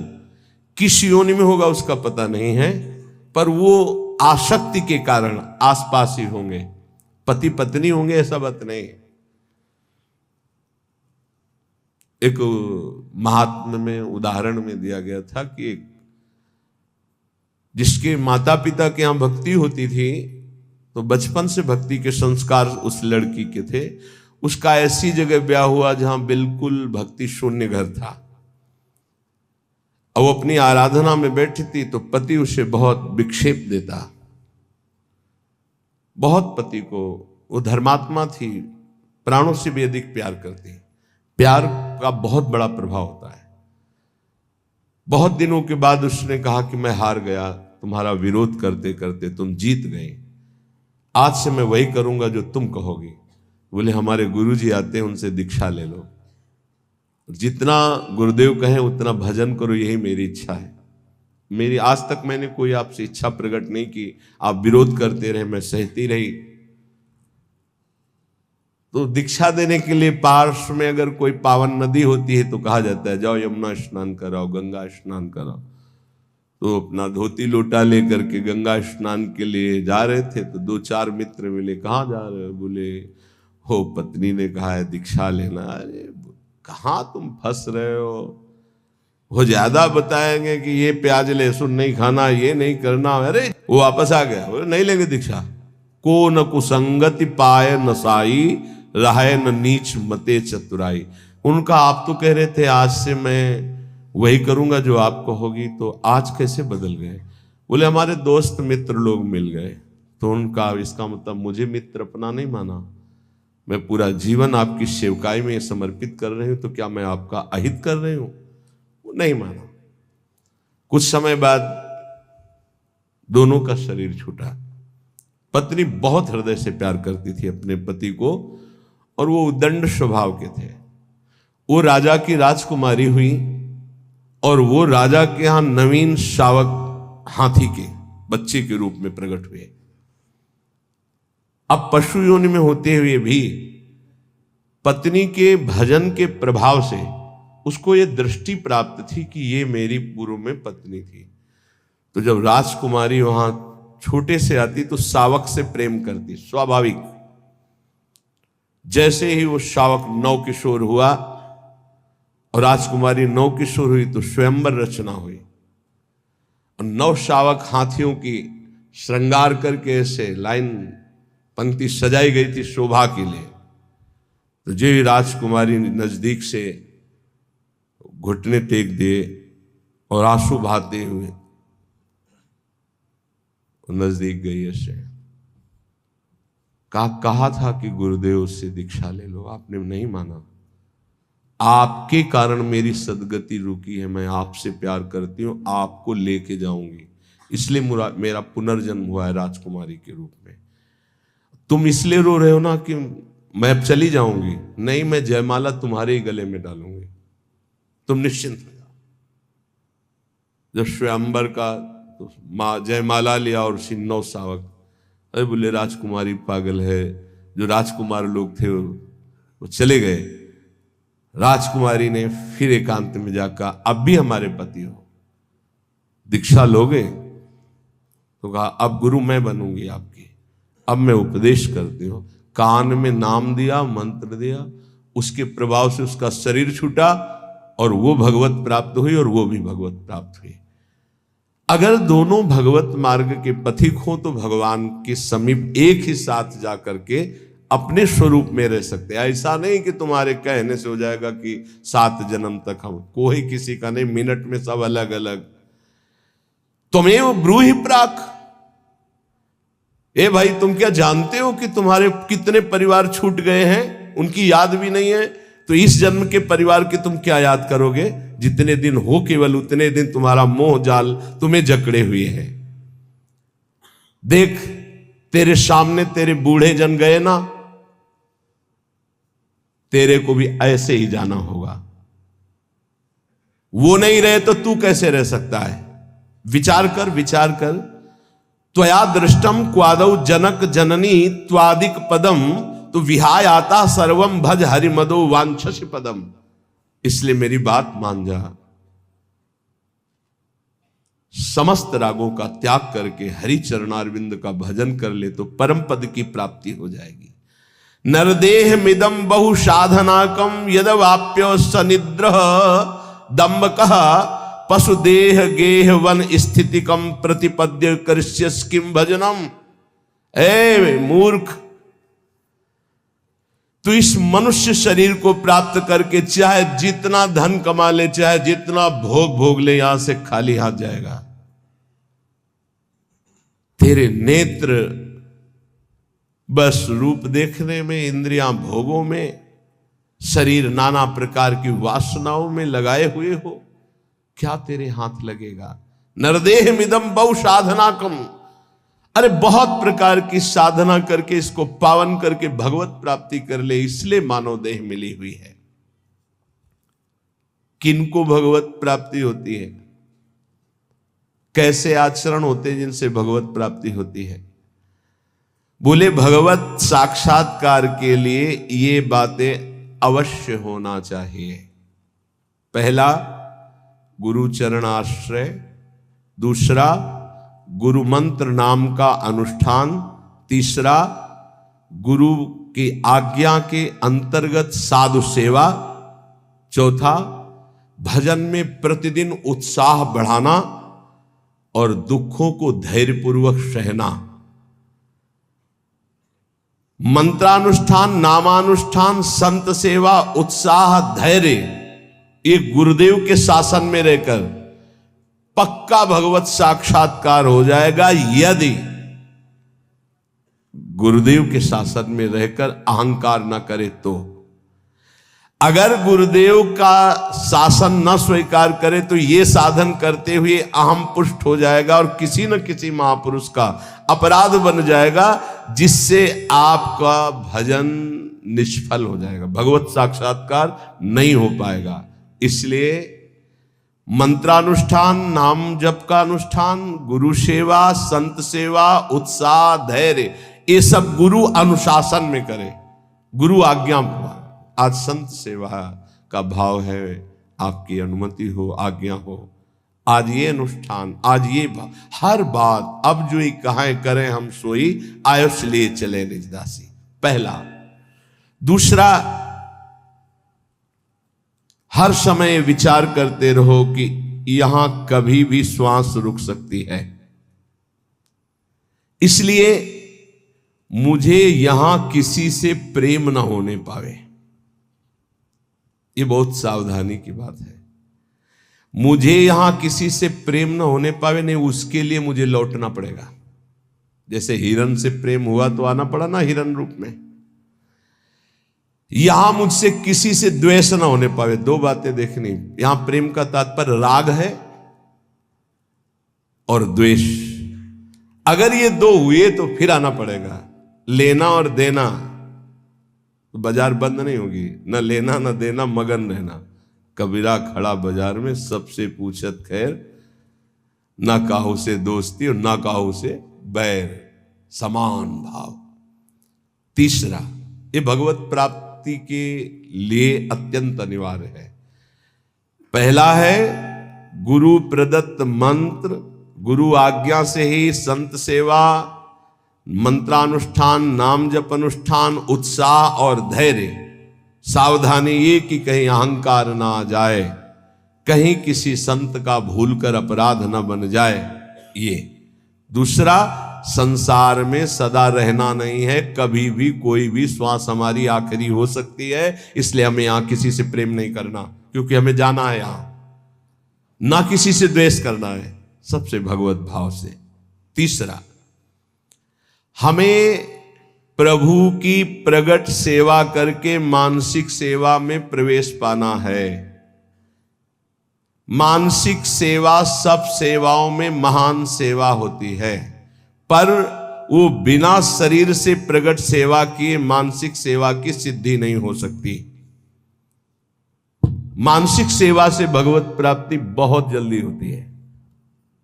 S1: किस योनि में होगा उसका पता नहीं है, पर वो आसक्ति के कारण आसपास ही होंगे, पति पत्नी होंगे ऐसा बात नहीं। एक महात्मा में उदाहरण में दिया गया था कि एक जिसके माता पिता के यहां भक्ति होती थी, तो बचपन से भक्ति के संस्कार उस लड़की के थे। उसका ऐसी जगह ब्याह हुआ जहां बिल्कुल भक्ति शून्य घर था। अब वो अपनी आराधना में बैठी थी तो पति उसे बहुत विक्षेप देता, बहुत पति को, वो धर्मात्मा थी, प्राणों से भी अधिक प्यार करती। प्यार का बहुत बड़ा प्रभाव होता है। बहुत दिनों के बाद उसने कहा कि मैं हार गया, तुम्हारा विरोध करते करते तुम जीत गए, आज से मैं वही करूंगा जो तुम कहोगे। बोले हमारे गुरुजी आते हैं, उनसे दीक्षा ले लो, जितना गुरुदेव कहें उतना भजन करो, यही मेरी इच्छा है। मेरी आज तक मैंने कोई आपसे इच्छा प्रकट नहीं की, आप विरोध करते रहे, मैं सहती रही। तो दीक्षा देने के लिए पार्श्व में अगर कोई पावन नदी होती है तो कहा जाता है जाओ यमुना स्नान कराओ, गंगा स्नान कराओ। तो अपना धोती लोटा लेकर के गंगा स्नान के लिए जा रहे थे तो 2-4 मित्र मिले, कहाँ जा रहे हो? बोले हो पत्नी ने कहा है दीक्षा लेना। अरे कहाँ तुम फंस रहे हो? वो ज्यादा बताएंगे कि ये प्याज लहसुन नहीं खाना, ये नहीं करना। अरे वो वापस आ गया, बोले नहीं लेंगे दीक्षा। को न कुसंगति पाए नसाई, रहे न नीच मते चतुराई। उनका आप तो कह रहे थे आज से मैं वही करूंगा जो आप कहोगी, तो आज कैसे बदल गए? बोले हमारे दोस्त मित्र लोग मिल गए। तो उनका इसका मतलब मुझे मित्र अपना नहीं माना, मैं पूरा जीवन आपकी सेवकाई में समर्पित कर रही हूं, तो क्या मैं आपका अहित कर रही हूं? वो नहीं माना। कुछ समय बाद दोनों का शरीर छूटा। पत्नी बहुत हृदय से प्यार करती थी अपने पति को और वो उदंड स्वभाव के थे। वो राजा की राजकुमारी हुई और वो राजा के यहां नवीन शावक हाथी के बच्चे के रूप में प्रकट हुए। अब पशु योनि में होते हुए भी पत्नी के भजन के प्रभाव से उसको ये दृष्टि प्राप्त थी कि ये मेरी पूर्व में पत्नी थी। तो जब राजकुमारी वहां छोटे से आती तो शावक से प्रेम करती, स्वाभाविक। जैसे ही वो शावक नव किशोर हुआ और राजकुमारी नव किशोर हुई तो स्वयंवर रचना हुई और नव शावक हाथियों की श्रृंगार करके ऐसे लाइन पंक्ति सजाई गई थी शोभा के लिए। तो जो ही राजकुमारी नजदीक से घुटने टेक दिए और आंसू बहाते हुए नजदीक गई, ऐसे कहा था कि गुरुदेव से दीक्षा ले लो, आपने नहीं माना। आपके कारण मेरी सदगति रुकी है, मैं आपसे प्यार करती हूं, आपको लेके जाऊंगी, इसलिए मेरा पुनर्जन्म हुआ है राजकुमारी के रूप में। तुम इसलिए रो रहे हो ना कि मैं अब चली जाऊंगी, नहीं, मैं जयमाला तुम्हारे ही गले में डालूंगी, तुम निश्चिंत हो जाओ। जब स्वयंवर का तो माँ जयमाला लिया और नौ शावक, अरे बोले राजकुमारी पागल है। जो राजकुमार लोग थे वो चले गए। राजकुमारी ने फिर एकांत में जाकर अब भी हमारे पति हो, दीक्षा लोगे? तो कहा अब गुरु मैं बनूंगी आपकी, अब मैं उपदेश करती हूं। कान में नाम दिया, मंत्र दिया, उसके प्रभाव से उसका शरीर छूटा और वो भगवत प्राप्त हुई और वो भी भगवत प्राप्त हुई। अगर दोनों भगवत मार्ग के पथिक हो तो भगवान के समीप एक ही साथ जाकर के अपने स्वरूप में रह सकते हैं। ऐसा नहीं कि तुम्हारे कहने से हो जाएगा कि 7 जन्म तक हम, कोई किसी का नहीं, मिनट में सब अलग अलग। तुम्हें ब्रूहि प्राक, ए भाई तुम क्या जानते हो कि तुम्हारे कितने परिवार छूट गए हैं, उनकी याद भी नहीं है? तो इस जन्म के परिवार की तुम क्या याद करोगे? जितने दिन हो केवल उतने दिन तुम्हारा मोह जाल तुम्हें जकड़े हुए है। देख तेरे सामने तेरे बूढ़े जन गए ना, तेरे को भी ऐसे ही जाना होगा। वो नहीं रहे तो तू कैसे रह सकता है? विचार कर, विचार कर। त्वया दृष्टम क्वादौ जनक जननी त्वादिक पदम, तो विहाय आता सर्वम भज हरिमदो वांछसि पदम। इसलिए मेरी बात मान जा, समस्त रागों का त्याग करके हरि चरणारविंद का भजन कर ले तो परम पद की प्राप्ति हो जाएगी। नरदेह मिदम बहु साधनाकम यदवाप्य सनिद्र दम्बकः पशुदेह गेह वन स्थितिकम प्रतिपद्य करिष्यस किम भजनम। ए मूर्ख, तो इस मनुष्य शरीर को प्राप्त करके चाहे जितना धन कमा ले, चाहे जितना भोग भोग ले, यहां से खाली हाथ जाएगा। तेरे नेत्र बस रूप देखने में, इंद्रियां भोगों में, शरीर नाना प्रकार की वासनाओं में लगाए हुए हो, क्या तेरे हाथ लगेगा? नरदेह मिदम बहु साधनाकम, अरे बहुत प्रकार की साधना करके इसको पावन करके भगवत प्राप्ति कर ले, इसलिए मानव देह मिली हुई है। किनको भगवत प्राप्ति होती है? कैसे आचरण होते हैं जिनसे भगवत प्राप्ति होती है? बोले भगवत साक्षात्कार के लिए ये बातें अवश्य होना चाहिए। पहला, गुरु चरण आश्रय। दूसरा, गुरु मंत्र नाम का अनुष्ठान। तीसरा, गुरु की आज्ञा के अंतर्गत साधु सेवा। चौथा, भजन में प्रतिदिन उत्साह बढ़ाना और दुखों को धैर्यपूर्वक सहना। मंत्रानुष्ठान, नामानुष्ठान, संत सेवा, उत्साह, धैर्य, ये गुरुदेव के शासन में रहकर पक्का भगवत साक्षात्कार हो जाएगा यदि गुरुदेव के शासन में रहकर अहंकार न करे तो। अगर गुरुदेव का शासन न स्वीकार करे तो ये साधन करते हुए अहम पुष्ट हो जाएगा और किसी न किसी महापुरुष का अपराध बन जाएगा, जिससे आपका भजन निष्फल हो जाएगा, भगवत साक्षात्कार नहीं हो पाएगा। इसलिए मंत्रानुष्ठान, नाम जप का अनुष्ठान, गुरु सेवा, संत सेवा, उत्साह, धैर्य, ये सब गुरु अनुशासन में करे, गुरु आज्ञा। आज संत सेवा का भाव है, आपकी अनुमति हो, आज्ञा हो, आज ये अनुष्ठान, आज ये हर बात, अब जो ही कहें करें हम सोई, आयुष लिए चले निजदासी। पहला। दूसरा, हर समय विचार करते रहो कि यहां कभी भी श्वास रुक सकती है, इसलिए मुझे यहां किसी से प्रेम न होने पावे। ये बहुत सावधानी की बात है। मुझे यहां किसी से प्रेम न होने पावे, नहीं उसके लिए मुझे लौटना पड़ेगा। जैसे हिरन से प्रेम हुआ तो आना पड़ा ना हिरन रूप में। यहां मुझसे किसी से द्वेष न होने पावे। दो बातें देखनी, यहां प्रेम का तात्पर्य राग है और द्वेष। अगर ये दो हुए तो फिर आना पड़ेगा। लेना और देना, तो बाजार बंद नहीं होगी, न लेना न देना, मगन रहना। कबीरा खड़ा बाजार में, सबसे पूछत खैर, ना काहू से दोस्ती और ना काहू से बैर, समान भाव। तीसरा, ये भगवत प्राप्ति के लिए अत्यंत अनिवार्य है। पहला है गुरु प्रदत्त मंत्र, गुरु आज्ञा से ही संत सेवा, मंत्रानुष्ठान, नाम जप अनुष्ठान, उत्साह और धैर्य। सावधानी ये कि कहीं अहंकार ना आ जाए, कहीं किसी संत का भूलकर अपराध न बन जाए। ये दूसरा, संसार में सदा रहना नहीं है, कभी भी कोई भी श्वास हमारी आखिरी हो सकती है। इसलिए हमें यहां किसी से प्रेम नहीं करना, क्योंकि हमें जाना है यहां। ना किसी से द्वेष करना है, सबसे भगवत भाव से। तीसरा, हमें प्रभु की प्रगट सेवा करके मानसिक सेवा में प्रवेश पाना है। मानसिक सेवा सब सेवाओं में महान सेवा होती है, पर वो बिना शरीर से प्रगट सेवा किए मानसिक सेवा की सिद्धि नहीं हो सकती। मानसिक सेवा से भगवत प्राप्ति बहुत जल्दी होती है,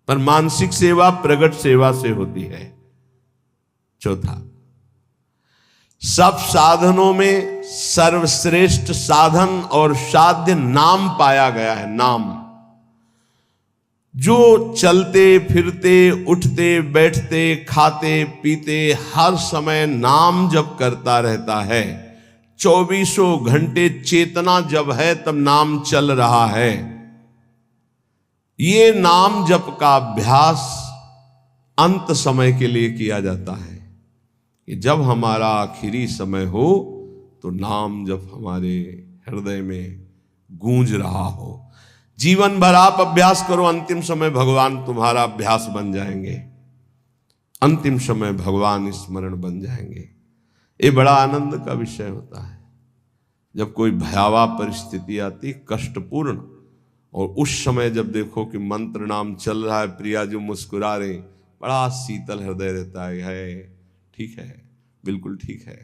S1: पर मानसिक सेवा प्रगट सेवा से होती है। चौथा, सब साधनों में सर्वश्रेष्ठ साधन और साध्य नाम पाया गया है। नाम, जो चलते फिरते, उठते बैठते, खाते पीते हर समय नाम जप करता रहता है। 24 घंटे चेतना जब है तब नाम चल रहा है। ये नाम जप का अभ्यास अंत समय के लिए किया जाता है कि जब हमारा आखिरी समय हो तो नाम जप हमारे हृदय में गूंज रहा हो। जीवन भर आप अभ्यास करो, अंतिम समय भगवान तुम्हारा अभ्यास बन जाएंगे, अंतिम समय भगवान स्मरण बन जाएंगे। ये बड़ा आनंद का विषय होता है जब कोई भयावह परिस्थिति आती, कष्टपूर्ण, और उस समय जब देखो कि मंत्र नाम चल रहा है, प्रिया जो मुस्कुरा रहे, बड़ा शीतल हृदय रहता है, ठीक है, बिल्कुल ठीक है,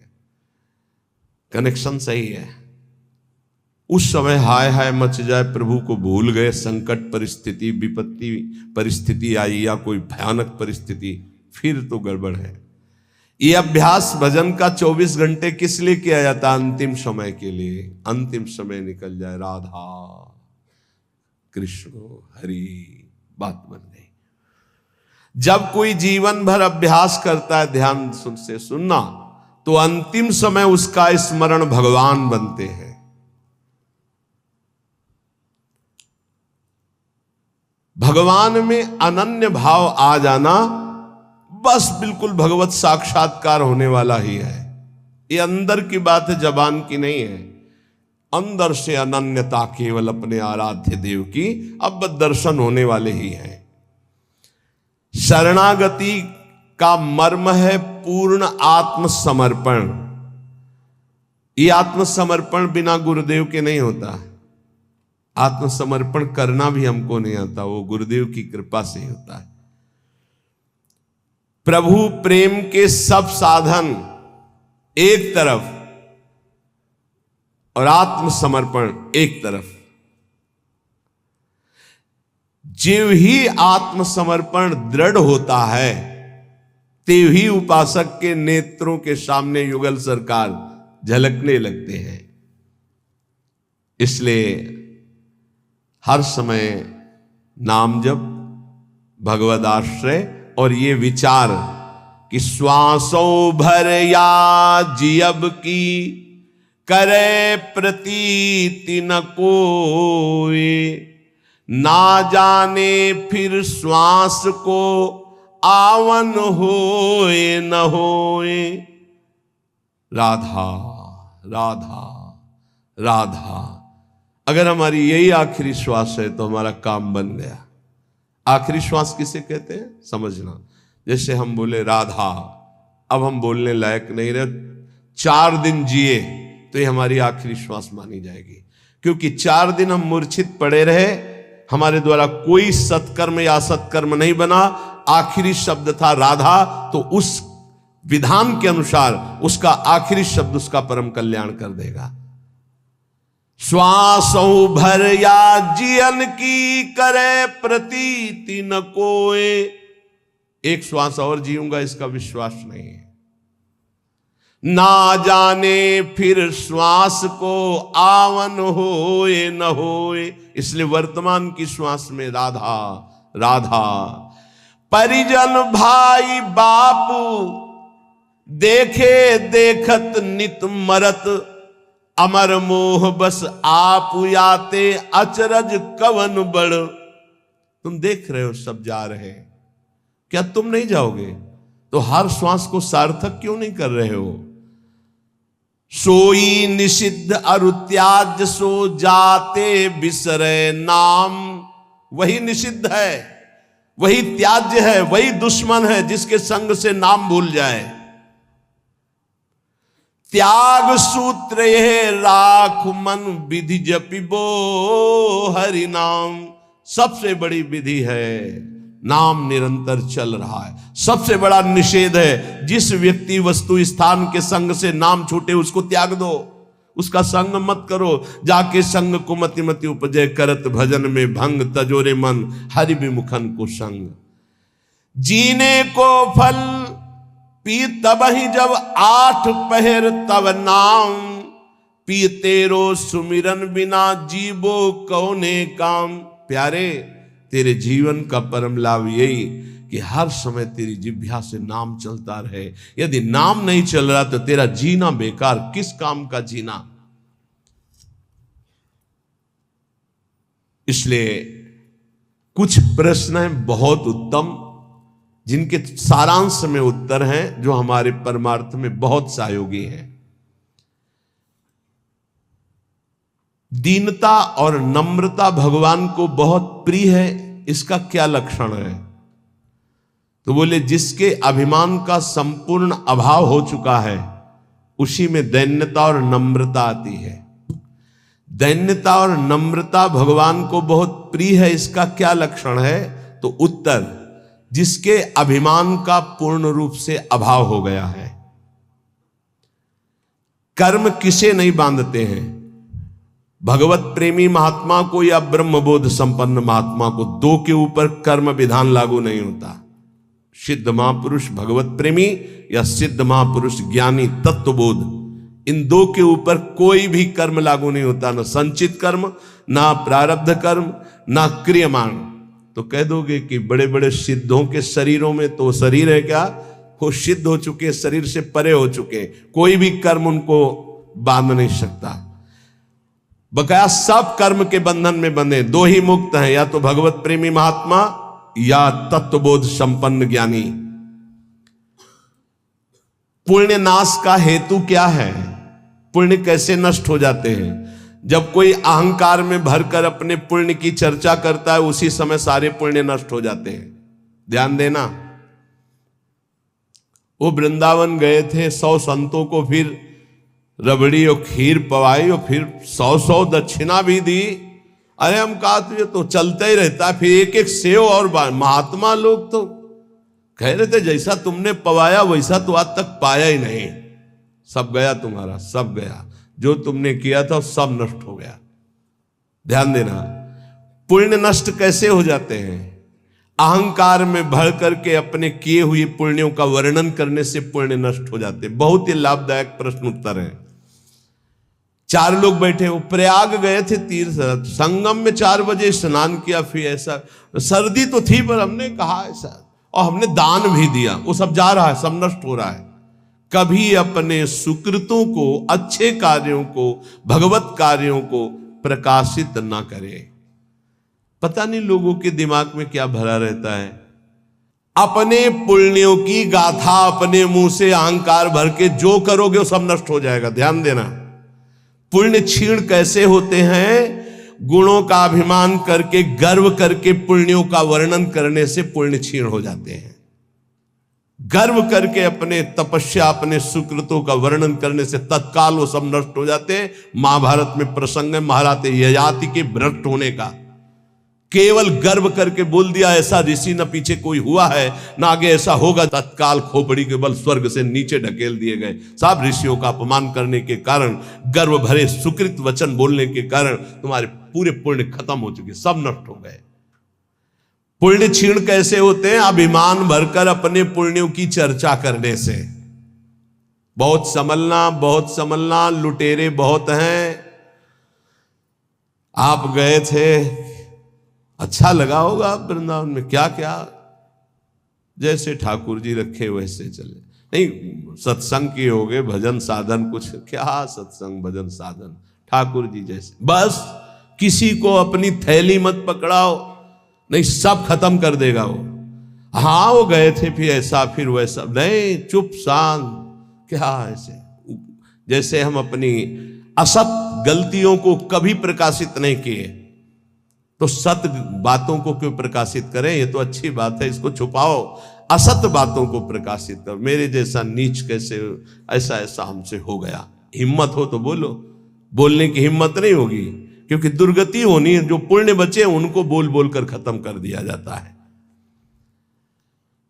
S1: कनेक्शन सही है। उस समय हाय हाय मच जाए, प्रभु को भूल गए, संकट परिस्थिति, विपत्ति परिस्थिति आई या कोई भयानक परिस्थिति, फिर तो गड़बड़ है। ये अभ्यास भजन का 24 घंटे किस लिए किया जाता? अंतिम समय के लिए। अंतिम समय निकल जाए, राधा कृष्ण हरि, बात बन गई। जब कोई जीवन भर अभ्यास करता है ध्यान से सुनना, तो अंतिम समय उसका स्मरण भगवान बनते हैं। भगवान में अनन्य भाव आ जाना, बस बिल्कुल भगवत साक्षात्कार होने वाला ही है। ये अंदर की बात है, जबान की नहीं है। अंदर से अनन्यता केवल अपने आराध्य देव की अब दर्शन होने वाले ही है। शरणागति का मर्म है पूर्ण आत्मसमर्पण। ये आत्मसमर्पण बिना गुरुदेव के नहीं होता। आत्मसमर्पण करना भी हमको नहीं आता, वो गुरुदेव की कृपा से होता है। प्रभु प्रेम के सब साधन एक तरफ और आत्मसमर्पण एक तरफ। जिव ही आत्मसमर्पण दृढ़ होता है, तेव ही उपासक के नेत्रों के सामने युगल सरकार झलकने लगते हैं। इसलिए हर समय नाम जप, भगवद आश्रय और ये विचार कि श्वासों भर या जियब की करे प्रतीति न कोई, ना जाने फिर श्वास को आवन होए न होए। राधा राधा राधा। अगर हमारी यही आखिरी श्वास है तो हमारा काम बन गया। आखिरी श्वास किसे कहते हैं समझना। जैसे हम बोले राधा, अब हम बोलने लायक नहीं रहे, 4 दिन जिए तो ये हमारी आखिरी श्वास मानी जाएगी। क्योंकि 4 दिन हम मूर्छित पड़े रहे, हमारे द्वारा कोई सत्कर्म या असत्कर्म नहीं बना, आखिरी शब्द था राधा, तो उस विधान के अनुसार उसका आखिरी शब्द उसका परम कल्याण कर देगा। श्वासों भर या जियन की करे प्रतीति न कोए। एक श्वास और जीऊंगा इसका विश्वास नहीं है। ना जाने फिर श्वास को आवन होए न होए। इसलिए वर्तमान की श्वास में राधा राधा। परिजन भाई बापू देखे देखत नित मरत, अमर मोह बस आप याते अचरज कवन बड़। तुम देख रहे हो सब जा रहे हैं, क्या तुम नहीं जाओगे? तो हर श्वास को सार्थक क्यों नहीं कर रहे हो? सोई निषिद्ध अरु त्याज्य सो जाते बिसरे नाम। वही निषिद्ध है, वही त्याज्य है, वही दुश्मन है जिसके संग से नाम भूल जाए। त्याग सूत्र यह राख मन विधि जपिबो हरि नाम। सबसे बड़ी विधि है नाम निरंतर चल रहा है। सबसे बड़ा निषेध है जिस व्यक्ति वस्तु स्थान के संग से नाम छूटे उसको त्याग दो, उसका संग मत करो। जाके संग को मति मति उपजय करत भजन में भंग, तजोरे मन हरि विमुखन को संग। जीने को फल पी तब ही जब 8 पहर तब नाम, पी तेरो सुमिरन बिना जीवो कौने काम। प्यारे, तेरे जीवन का परम लाभ यही कि हर समय तेरी जिह्वा से नाम चलता रहे। यदि नाम नहीं चल रहा तो तेरा जीना बेकार, किस काम का जीना। इसलिए कुछ प्रश्न हैं बहुत उत्तम, जिनके सारांश में उत्तर हैं, जो हमारे परमार्थ में बहुत सहयोगी हैं। दीनता और नम्रता भगवान को बहुत प्रिय है, इसका क्या लक्षण है? तो बोले जिसके अभिमान का संपूर्ण अभाव हो चुका है उसी में दैन्यता और नम्रता आती है। दैन्यता और नम्रता भगवान को बहुत प्रिय है, इसका क्या लक्षण है? तो उत्तर, जिसके अभिमान का पूर्ण रूप से अभाव हो गया है। कर्म किसे नहीं बांधते हैं? भगवत प्रेमी महात्मा को या ब्रह्मबोध संपन्न महात्मा को दो के ऊपर कर्म विधान लागू नहीं होता। सिद्ध महापुरुष भगवत प्रेमी या सिद्ध महापुरुष ज्ञानी तत्वबोध, इन दो के ऊपर कोई भी कर्म लागू नहीं होता, ना संचित कर्म, ना प्रारब्ध कर्म, ना क्रियमाण। तो कह दोगे कि बड़े बड़े सिद्धों के शरीरों में तो शरीर है क्या, वो सिद्ध हो चुके, शरीर से परे हो चुके, कोई भी कर्म उनको बांध नहीं सकता। बकाया सब कर्म के बंधन में बंधे, दो ही मुक्त हैं, या तो भगवत प्रेमी महात्मा या तत्वबोध संपन्न ज्ञानी। पुण्य नाश का हेतु क्या है? पुण्य कैसे नष्ट हो जाते हैं? जब कोई अहंकार में भरकर अपने पुण्य की चर्चा करता है, उसी समय सारे पुण्य नष्ट हो जाते हैं। ध्यान देना, वो वृंदावन गए थे, 100 संतों को फिर रबड़ी और खीर पवाई और फिर 100 दक्षिणा भी दी। अरे हम कहा तुझे तो चलता ही रहता है, फिर एक एक सेव और महात्मा लोग तो कह रहे थे जैसा तुमने पवाया वैसा तो आज तक पाया ही नहीं, सब गया तुम्हारा, सब गया, जो तुमने किया था सब नष्ट हो गया। ध्यान देना, पुण्य नष्ट कैसे हो जाते हैं? अहंकार में भर करके अपने किए हुए पुण्यों का वर्णन करने से पुण्य नष्ट हो जाते। बहुत ही लाभदायक प्रश्न उत्तर है। 4 लोग बैठे, वो प्रयाग गए थे तीर्थ, संगम में 4 बजे स्नान किया, फिर ऐसा सर्दी तो थी पर हमने कहा ऐसा, और हमने दान भी दिया, वो सब जा रहा है, सब नष्ट हो रहा है। कभी अपने सुकृतों को, अच्छे कार्यों को, भगवत कार्यों को प्रकाशित ना करें। पता नहीं लोगों के दिमाग में क्या भरा रहता है। अपने पुण्यों की गाथा अपने मुंह से अहंकार भर के जो करोगे वो सब नष्ट हो जाएगा। ध्यान देना, पुण्य क्षीण कैसे होते हैं? गुणों का अभिमान करके, गर्व करके पुण्यों का वर्णन करने से पुण्य क्षीण हो जाते हैं। गर्व करके अपने तपस्या, अपने सुकृतों का वर्णन करने से तत्काल वो सब नष्ट हो जाते हैं। महाभारत में प्रसंग है महाराज ययाति के भ्रष्ट होने का। केवल गर्व करके बोल दिया ऐसा ऋषि न पीछे कोई हुआ है न आगे ऐसा होगा, तत्काल खोपड़ी के बल स्वर्ग से नीचे ढकेल दिए गए। सब ऋषियों का अपमान करने के कारण, गर्व भरे सुकृत वचन बोलने के कारण तुम्हारे पूरे पुण्य खत्म हो चुके, सब नष्ट हो गए। पुण्य क्षीण कैसे होते हैं? अभिमान भरकर अपने पुण्यों की चर्चा करने से। बहुत संभलना, लुटेरे बहुत हैं। आप गए थे, अच्छा लगा होगा वृंदावन में, क्या क्या जैसे ठाकुर जी रखे वैसे चले, नहीं सत्संग किए होगे, भजन साधन कुछ, क्या सत्संग भजन साधन, ठाकुर जी जैसे। बस किसी को अपनी थैली मत पकड़ाओ, नहीं सब खत्म कर देगा वो। हाँ वो गए थे फिर ऐसा फिर वैसा, नहीं चुप शांत, क्या ऐसे जैसे हम अपनी असत गलतियों को कभी प्रकाशित नहीं किए तो सत बातों को क्यों प्रकाशित करें? ये तो अच्छी बात है, इसको छुपाओ, असत बातों को प्रकाशित करो। मेरे जैसा नीच कैसे, ऐसा ऐसा हमसे हो गया। हिम्मत हो तो बोलो, बोलने की हिम्मत नहीं होगी क्योंकि दुर्गति होनी है। जो पुण्य बचे उनको बोल बोल कर खत्म कर दिया जाता है।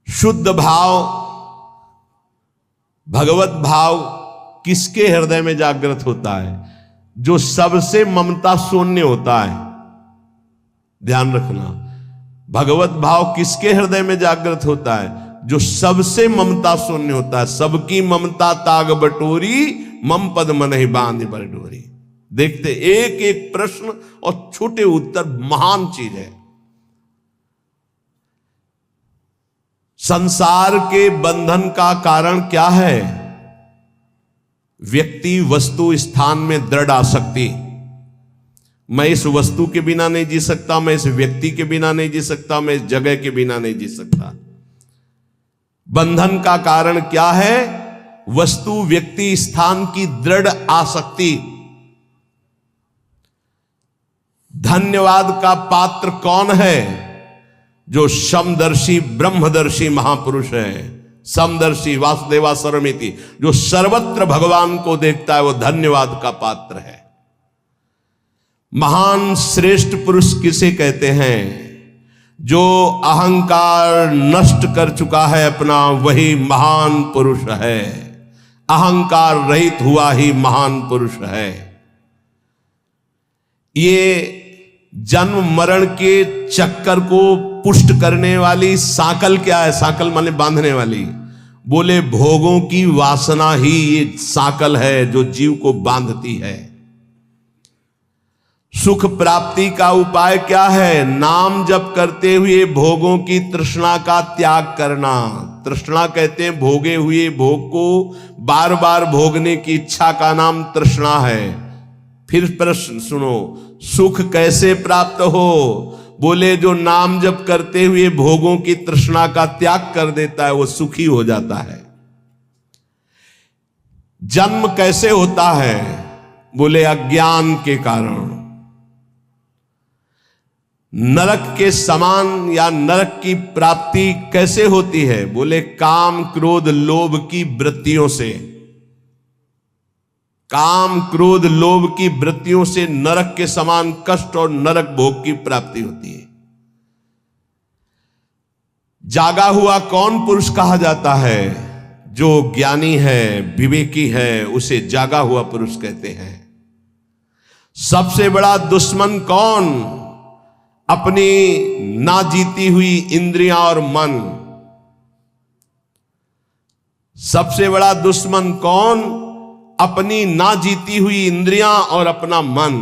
S1: शुद्ध भाव, भगवत भाव किसके हृदय में जागृत होता है? जो सबसे ममता शून्य होता है। ध्यान रखना, भगवत भाव किसके हृदय में जागृत होता है? जो सबसे ममता शून्य होता है। सबकी ममता ताग बटोरी, मम पद मन ही बांध बर डोरी। देखते एक एक प्रश्न और छोटे उत्तर महान चीज है। संसार के बंधन का कारण क्या है? व्यक्ति, वस्तु, स्थान में दृढ़ आसक्ति। मैं इस वस्तु के बिना नहीं जी सकता, मैं इस व्यक्ति के बिना नहीं जी सकता, मैं इस जगह के बिना नहीं जी सकता। बंधन का कारण क्या है? वस्तु, व्यक्ति, स्थान की दृढ़ आसक्ति। धन्यवाद का पात्र कौन है? जो समदर्शी ब्रह्मदर्शी महापुरुष है। समदर्शी वासुदेवा सर्वमिति, जो सर्वत्र भगवान को देखता है, वो धन्यवाद का पात्र है। महान श्रेष्ठ पुरुष किसे कहते हैं? जो अहंकार नष्ट कर चुका है अपना, वही महान पुरुष है। अहंकार रहित हुआ ही महान पुरुष है। ये जन्म मरण के चक्कर को पुष्ट करने वाली साकल क्या है? साकल माने बांधने वाली। बोले भोगों की वासना ही ये साकल है जो जीव को बांधती है। सुख प्राप्ति का उपाय क्या है? नाम जप करते हुए भोगों की तृष्णा का त्याग करना। तृष्णा कहते हैं भोगे हुए भोग को बार बार भोगने की इच्छा का नाम तृष्णा है। फिर प्रश्न सुनो, सुख कैसे प्राप्त हो? बोले जो नाम जप करते हुए भोगों की तृष्णा का त्याग कर देता है वो सुखी हो जाता है। जन्म कैसे होता है? बोले अज्ञान के कारण। नरक के समान या नरक की प्राप्ति कैसे होती है? बोले काम क्रोध लोभ की वृत्तियों से। काम क्रोध लोभ की वृत्तियों से नरक के समान कष्ट और नरक भोग की प्राप्ति होती है। जागा हुआ कौन पुरुष कहा जाता है? जो ज्ञानी है, विवेकी है, उसे जागा हुआ पुरुष कहते हैं। सबसे बड़ा दुश्मन कौन? अपनी ना जीती हुई इंद्रियां और मन। सबसे बड़ा दुश्मन कौन? अपनी ना जीती हुई इंद्रियां और अपना मन।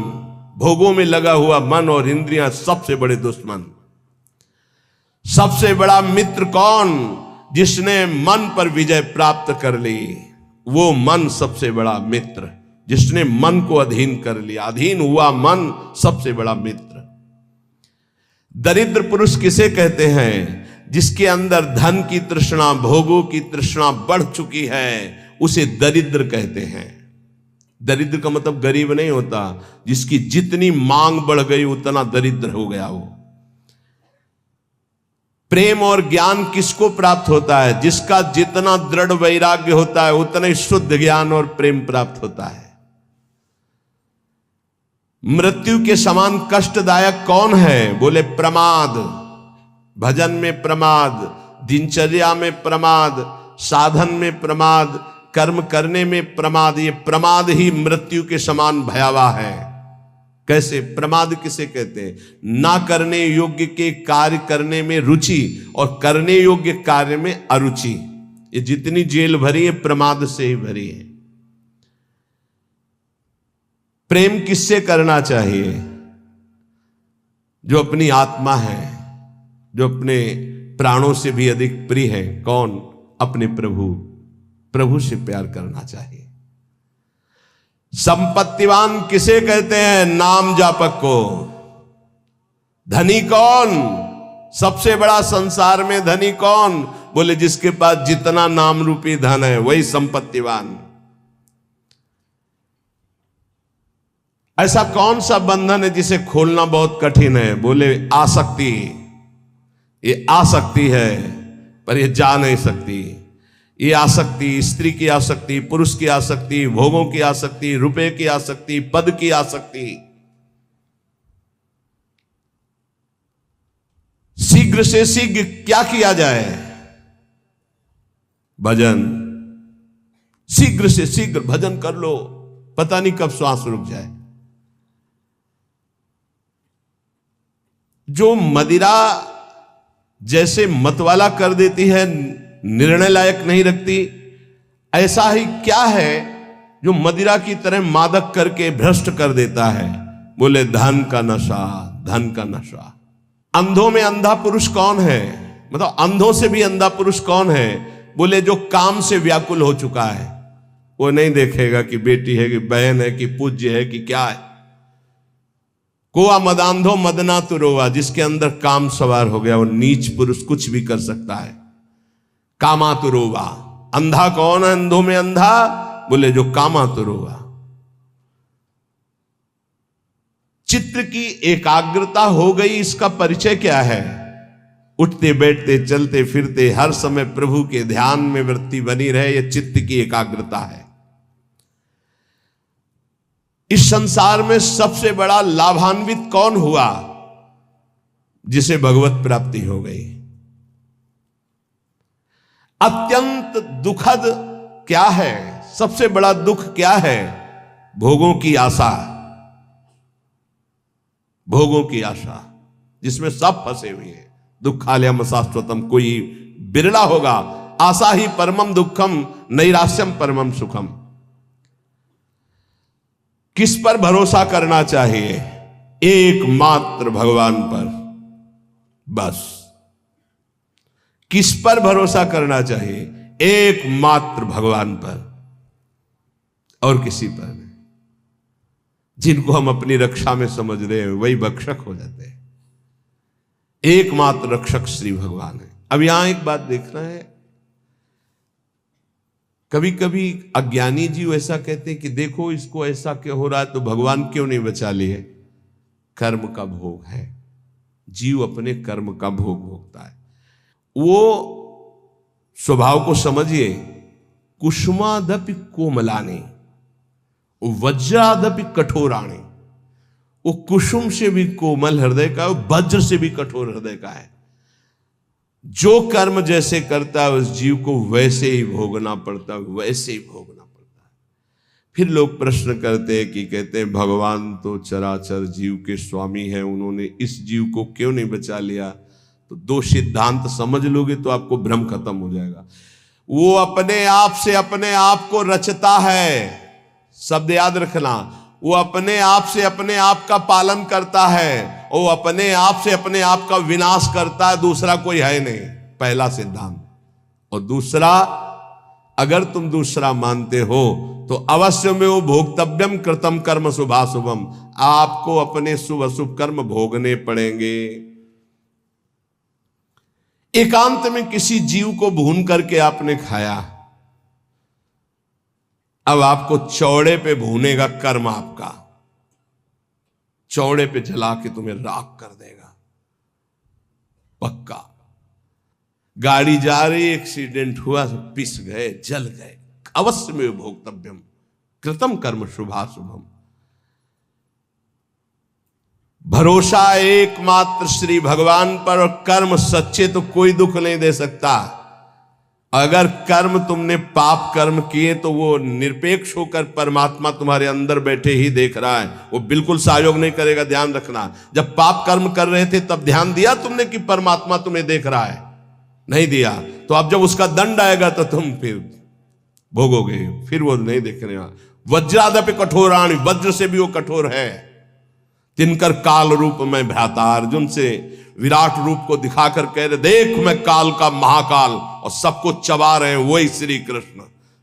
S1: भोगों में लगा हुआ मन और इंद्रियां सबसे बड़े दुश्मन। सबसे बड़ा मित्र कौन? जिसने मन पर विजय प्राप्त कर ली, वो मन सबसे बड़ा मित्र। जिसने मन को अधीन कर लिया, अधीन हुआ मन सबसे बड़ा मित्र। दरिद्र पुरुष किसे कहते हैं? जिसके अंदर धन की तृष्णा, भोगों की तृष्णा बढ़ चुकी है, उसे दरिद्र कहते हैं। दरिद्र का मतलब गरीब नहीं होता। जिसकी जितनी मांग बढ़ गई उतना दरिद्र हो गया वो। प्रेम और ज्ञान किसको प्राप्त होता है? जिसका जितना दृढ़ वैराग्य होता है उतना ही शुद्ध ज्ञान और प्रेम प्राप्त होता है। मृत्यु के समान कष्टदायक कौन है? बोले प्रमाद। भजन में प्रमाद, दिनचर्या में प्रमाद, साधन में प्रमाद, कर्म करने में प्रमाद। ये प्रमाद ही मृत्यु के समान भयावह है। कैसे? प्रमाद किसे कहते हैं? ना करने योग्य के कार्य करने में रुचि और करने योग्य कार्य में अरुचि। ये जितनी जेल भरी है प्रमाद से ही भरी है। प्रेम किससे करना चाहिए? जो अपनी आत्मा है, जो अपने प्राणों से भी अधिक प्रिय है। कौन? अपने प्रभु। प्रभु से प्यार करना चाहिए। संपत्तिवान किसे कहते हैं? नाम जापक को। धनी कौन? सबसे बड़ा संसार में धनी कौन? बोले जिसके पास जितना नाम रूपी धन है वही संपत्तिवान। ऐसा कौन सा बंधन है जिसे खोलना बहुत कठिन है? बोले आसक्ति। ये आसक्ति है पर ये जा नहीं सकती। ये आसक्ति, स्त्री की आसक्ति, पुरुष की आसक्ति, भोगों की आसक्ति, रुपए की आसक्ति, पद की आसक्ति। शीघ्र से शीघ्र क्या किया जाए? भजन। शीघ्र से शीघ्र भजन कर लो, पता नहीं कब श्वास रुक जाए। जो मदिरा जैसे मतवाला कर देती है, निर्णय लायक नहीं रखती, ऐसा ही क्या है जो मदिरा की तरह मादक करके भ्रष्ट कर देता है? बोले धन का नशा। धन का नशा। अंधों में अंधा पुरुष कौन है? मतलब अंधों से भी अंधा पुरुष कौन है? बोले जो काम से व्याकुल हो चुका है। वो नहीं देखेगा कि बेटी है कि बहन है कि पूज्य है कि क्या है। कोआ मदांधो मदना तो रोवा। जिसके अंदर काम सवार हो गया वो नीच पुरुष कुछ भी कर सकता है। कामातुरोवा। अंधा कौन है? अंधों में अंधा? बोले जो कामातुरोवा। चित्त की एकाग्रता हो गई, इसका परिचय क्या है? उठते बैठते चलते फिरते हर समय प्रभु के ध्यान में वृत्ति बनी रहे, यह चित्त की एकाग्रता है। इस संसार में सबसे बड़ा लाभान्वित कौन हुआ? जिसे भगवत प्राप्ति हो गई। अत्यंत दुखद क्या है? सबसे बड़ा दुख क्या है? भोगों की आशा। भोगों की आशा, जिसमें सब फंसे हुए हैं। दुखालयम शाश्वतम, कोई बिरला होगा। आशा ही परमम दुखम, नैराश्यम परमम सुखम। किस पर भरोसा करना चाहिए? एकमात्र भगवान पर, बस। किस पर भरोसा करना चाहिए? एकमात्र भगवान पर, और किसी पर नहीं। जिनको हम अपनी रक्षा में समझ रहे हैं वही भक्षक हो जाते हैं। एकमात्र रक्षक श्री भगवान है। अब यहां एक बात देखना है, कभी कभी अज्ञानी जीव ऐसा कहते हैं कि देखो इसको ऐसा क्यों हो रहा है, तो भगवान क्यों नहीं बचा लिए? कर्म का भोग है, जीव अपने कर्म का भोग भोगता है। वो स्वभाव को समझिए, कुसुमादपि कोमलानि वज्रादपि कठोराणि। वो कुसुम से भी कोमल हृदय का, वज्र से भी कठोर हृदय का है। जो कर्म जैसे करता है उस जीव को वैसे ही भोगना पड़ता है, वैसे ही भोगना पड़ता है। फिर लोग प्रश्न करते हैं कि कहते हैं भगवान तो चराचर जीव के स्वामी हैं, उन्होंने इस जीव को क्यों नहीं बचा लिया? तो दो सिद्धांत समझ लोगे तो आपको भ्रम खत्म हो जाएगा। वो अपने आप से अपने आप को रचता है, शब्द याद रखना। वो अपने आप से अपने आप का पालन करता है, वो अपने आप से अपने आप का विनाश करता है, दूसरा कोई है नहीं। पहला सिद्धांत। और दूसरा, अगर तुम दूसरा मानते हो तो अवश्य में वो भोक्तव्यम कृतम कर्म शुभाशुभम, आपको अपने शुभ अशुभ कर्म भोगने पड़ेंगे। एकांत में किसी जीव को भून करके आपने खाया, अब आपको चौड़े पे भूनेगा कर्म आपका, चौड़े पे जला के तुम्हें राख कर देगा, पक्का। गाड़ी जा रही, एक्सीडेंट हुआ, पिस गए, जल गए, अवश्य में भोक्तव्यम कृतम कर्म शुभाशुभम। भरोसा एकमात्र श्री भगवान पर, और कर्म सच्चे तो कोई दुख नहीं दे सकता। अगर कर्म तुमने पाप कर्म किए तो वो निरपेक्ष होकर परमात्मा तुम्हारे अंदर बैठे ही देख रहा है, वो बिल्कुल सहयोग नहीं करेगा। ध्यान रखना, जब पाप कर्म कर रहे थे तब ध्यान दिया तुमने कि परमात्मा तुम्हें देख रहा है? नहीं दिया। तो अब जब उसका दंड आएगा तो तुम फिर भोगोगे, फिर वो नहीं देखने वाला। वज्रादपि कठोराणि, वज्र से भी वो कठोर है। तिनकर काल रूप में भ्राता, अर्जुन से विराट रूप को दिखाकर कह रहे देख मैं काल का महाकाल, और सबको चबा रहे हैं वही श्री कृष्ण,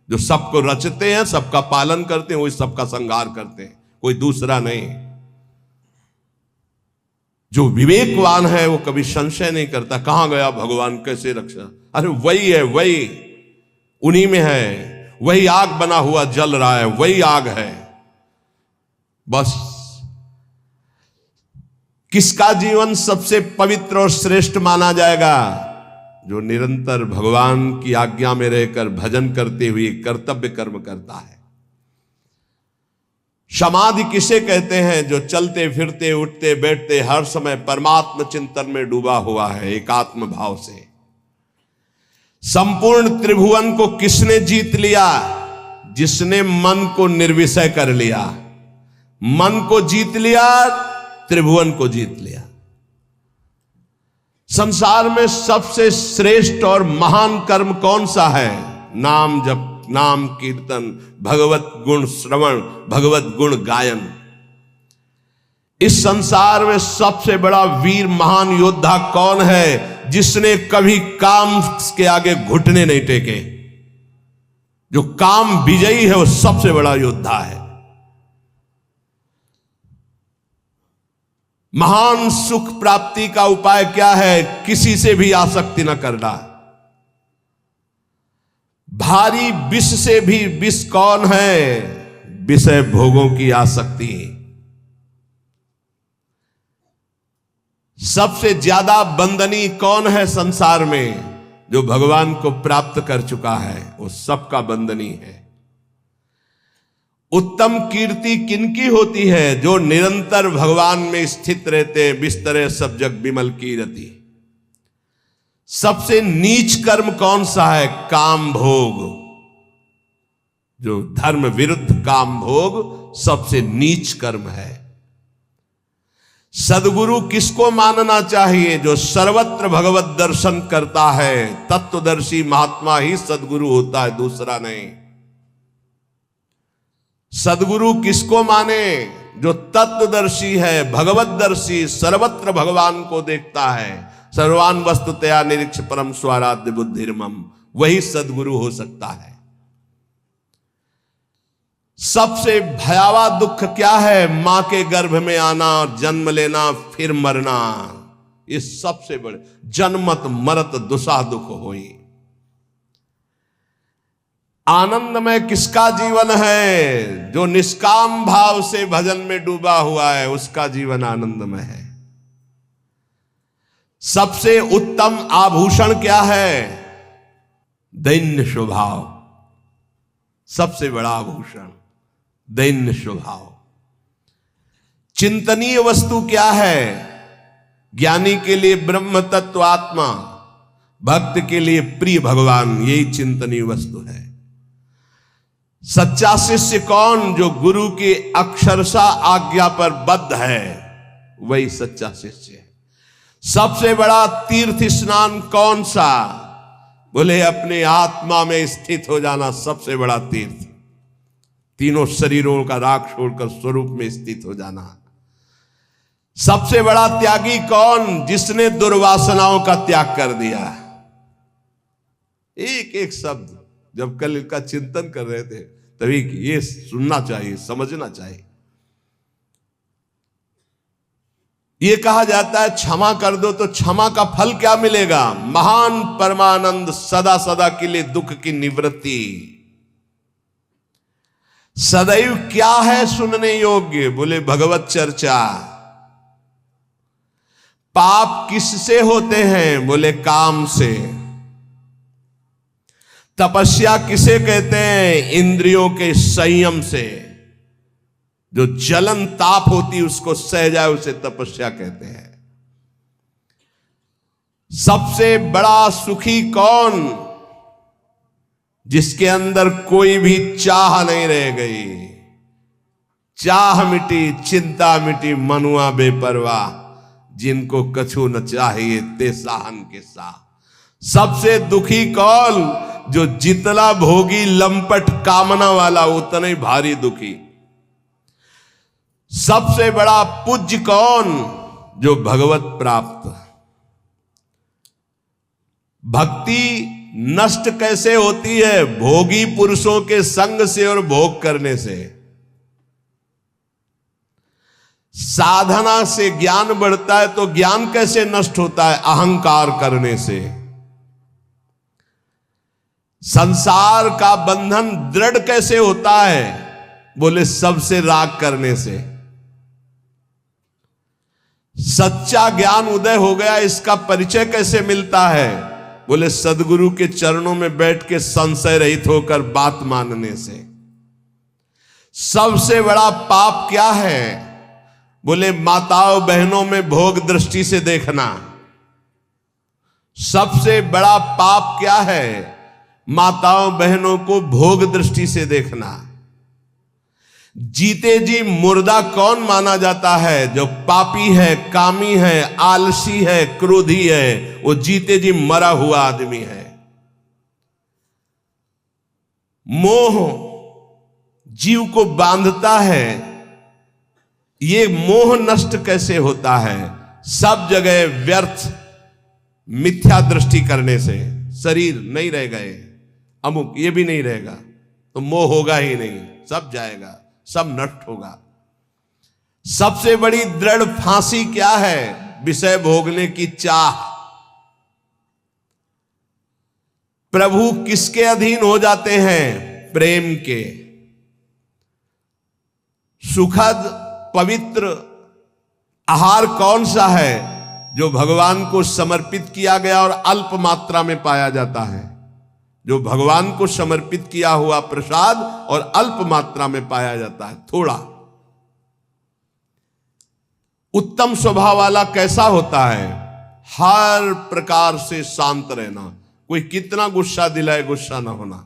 S1: जो सबको रचते हैं, सबका पालन करते हैं, वही सबका संहार करते हैं, कोई दूसरा नहीं। जो विवेकवान है वो कभी संशय नहीं करता कहां गया भगवान, कैसे रक्षा। अरे वही है, वही उन्हीं में है, वही आग बना हुआ जल रहा है, वही आग है। बस किसका जीवन सबसे पवित्र और श्रेष्ठ माना जाएगा? जो निरंतर भगवान की आज्ञा में रहकर भजन करते हुए कर्तव्य कर्म करता है। समाधि किसे कहते हैं? जो चलते फिरते उठते बैठते हर समय परमात्मा चिंतन में डूबा हुआ है, एकात्म भाव से। संपूर्ण त्रिभुवन को किसने जीत लिया? जिसने मन को निर्विषय कर लिया। मन को जीत लिया, त्रिभुवन को जीत लिया। संसार में सबसे श्रेष्ठ और महान कर्म कौन सा है? नाम जप, नाम कीर्तन, भगवत गुण श्रवण, भगवत गुण गायन। इस संसार में सबसे बड़ा वीर महान योद्धा कौन है? जिसने कभी काम के आगे घुटने नहीं टेके। जो काम विजयी है वो सबसे बड़ा योद्धा है। महान सुख प्राप्ति का उपाय क्या है? किसी से भी आसक्ति न करना। भारी विष से भी विष कौन है? विषय भोगों की आसक्ति। सबसे ज्यादा बंधनी कौन है संसार में? जो भगवान को प्राप्त कर चुका है वो सबका बंधनी है। उत्तम कीर्ति किनकी होती है? जो निरंतर भगवान में स्थित रहते हैं। बिस्तरे सब जग बिमल कीरति। सबसे नीच कर्म कौन सा है? काम भोग। जो धर्म विरुद्ध काम भोग सबसे नीच कर्म है। सदगुरु किसको मानना चाहिए? जो सर्वत्र भगवत दर्शन करता है, तत्वदर्शी महात्मा ही सदगुरु होता है, दूसरा नहीं। सदगुरु किसको माने? जो तत्वदर्शी है, भगवतदर्शी, सर्वत्र भगवान को देखता है। सर्वान वस्तुतया निरीक्ष परम स्वाराध्य बुद्धिर्मम, वही सदगुरु हो सकता है। सबसे भयावह दुख क्या है? मां के गर्भ में आना, जन्म लेना, फिर मरना। ये सबसे बड़े जन्मत मरत दुसा दुख होई। आनंदमय किसका जीवन है? जो निष्काम भाव से भजन में डूबा हुआ है, उसका जीवन आनंदमय है। सबसे उत्तम आभूषण क्या है? दैन्य स्वभाव। सबसे बड़ा आभूषण दैन्य स्वभाव। चिंतनीय वस्तु क्या है? ज्ञानी के लिए ब्रह्म तत्व आत्मा, भक्त के लिए प्रिय भगवान, यही चिंतनीय वस्तु है। सच्चा शिष्य कौन? जो गुरु की अक्षरशः आज्ञा पर बद्ध है, वही सच्चा शिष्य है। सबसे बड़ा तीर्थ स्नान कौन सा? बोले अपने आत्मा में स्थित हो जाना सबसे बड़ा तीर्थ। तीनों शरीरों का राग छोड़कर स्वरूप में स्थित हो जाना। सबसे बड़ा त्यागी कौन? जिसने दुर्वासनाओं का त्याग कर दिया। एक एक शब्द जब कल इनका चिंतन कर रहे थे, तभी ये सुनना चाहिए, समझना चाहिए। ये कहा जाता है क्षमा कर दो तो क्षमा का फल क्या मिलेगा? महान परमानंद, सदा सदा के लिए दुख की निवृत्ति। सदैव क्या है सुनने योग्य? बोले भगवत चर्चा। पाप किससे होते हैं? बोले काम से। तपस्या किसे कहते हैं? इंद्रियों के संयम से। जो जलन ताप होती उसको सह जाए उसे तपस्या कहते हैं। सबसे बड़ा सुखी कौन? जिसके अंदर कोई भी चाह नहीं रह गई। चाह मिटी, चिंता मिटी, मनुआ बेपरवाह, जिनको कछु न चाहिए ते साहन के साथ। सबसे दुखी कौन? जो जितना भोगी लंपट कामना वाला उतना ही भारी दुखी। सबसे बड़ा पूज्य कौन? जो भगवत प्राप्त। भक्ति नष्ट कैसे होती है? भोगी पुरुषों के संग से और भोग करने से। साधना से ज्ञान बढ़ता है तो ज्ञान कैसे नष्ट होता है? अहंकार करने से। संसार का बंधन दृढ़ कैसे होता है? बोले सबसे राग करने से। सच्चा ज्ञान उदय हो गया, इसका परिचय कैसे मिलता है? बोले सदगुरु के चरणों में बैठ के संशय रहित होकर बात मानने से। सबसे बड़ा पाप क्या है? बोले माताओं बहनों में भोग दृष्टि से देखना। सबसे बड़ा पाप क्या है? माताओं बहनों को भोग दृष्टि से देखना। जीते जी मुर्दा कौन माना जाता है? जो पापी है, कामी है, आलसी है, क्रोधी है, वो जीते जी मरा हुआ आदमी है। मोह जीव को बांधता है। ये मोह नष्ट कैसे होता है? सब जगह व्यर्थ मिथ्या दृष्टि करने से। शरीर नहीं रह गए, अमुक ये भी नहीं रहेगा तो मोह होगा ही नहीं, सब जाएगा, सब नष्ट होगा। सबसे बड़ी दृढ़ फांसी क्या है? विषय भोगने की चाह। प्रभु किसके अधीन हो जाते हैं? प्रेम के। सुखद पवित्र आहार कौन सा है? जो भगवान को समर्पित किया गया और अल्प मात्रा में पाया जाता है। जो भगवान को समर्पित किया हुआ प्रसाद और अल्प मात्रा में पाया जाता है, थोड़ा। उत्तम स्वभाव वाला कैसा होता है? हर प्रकार से शांत रहना, कोई कितना गुस्सा दिलाए गुस्सा ना होना।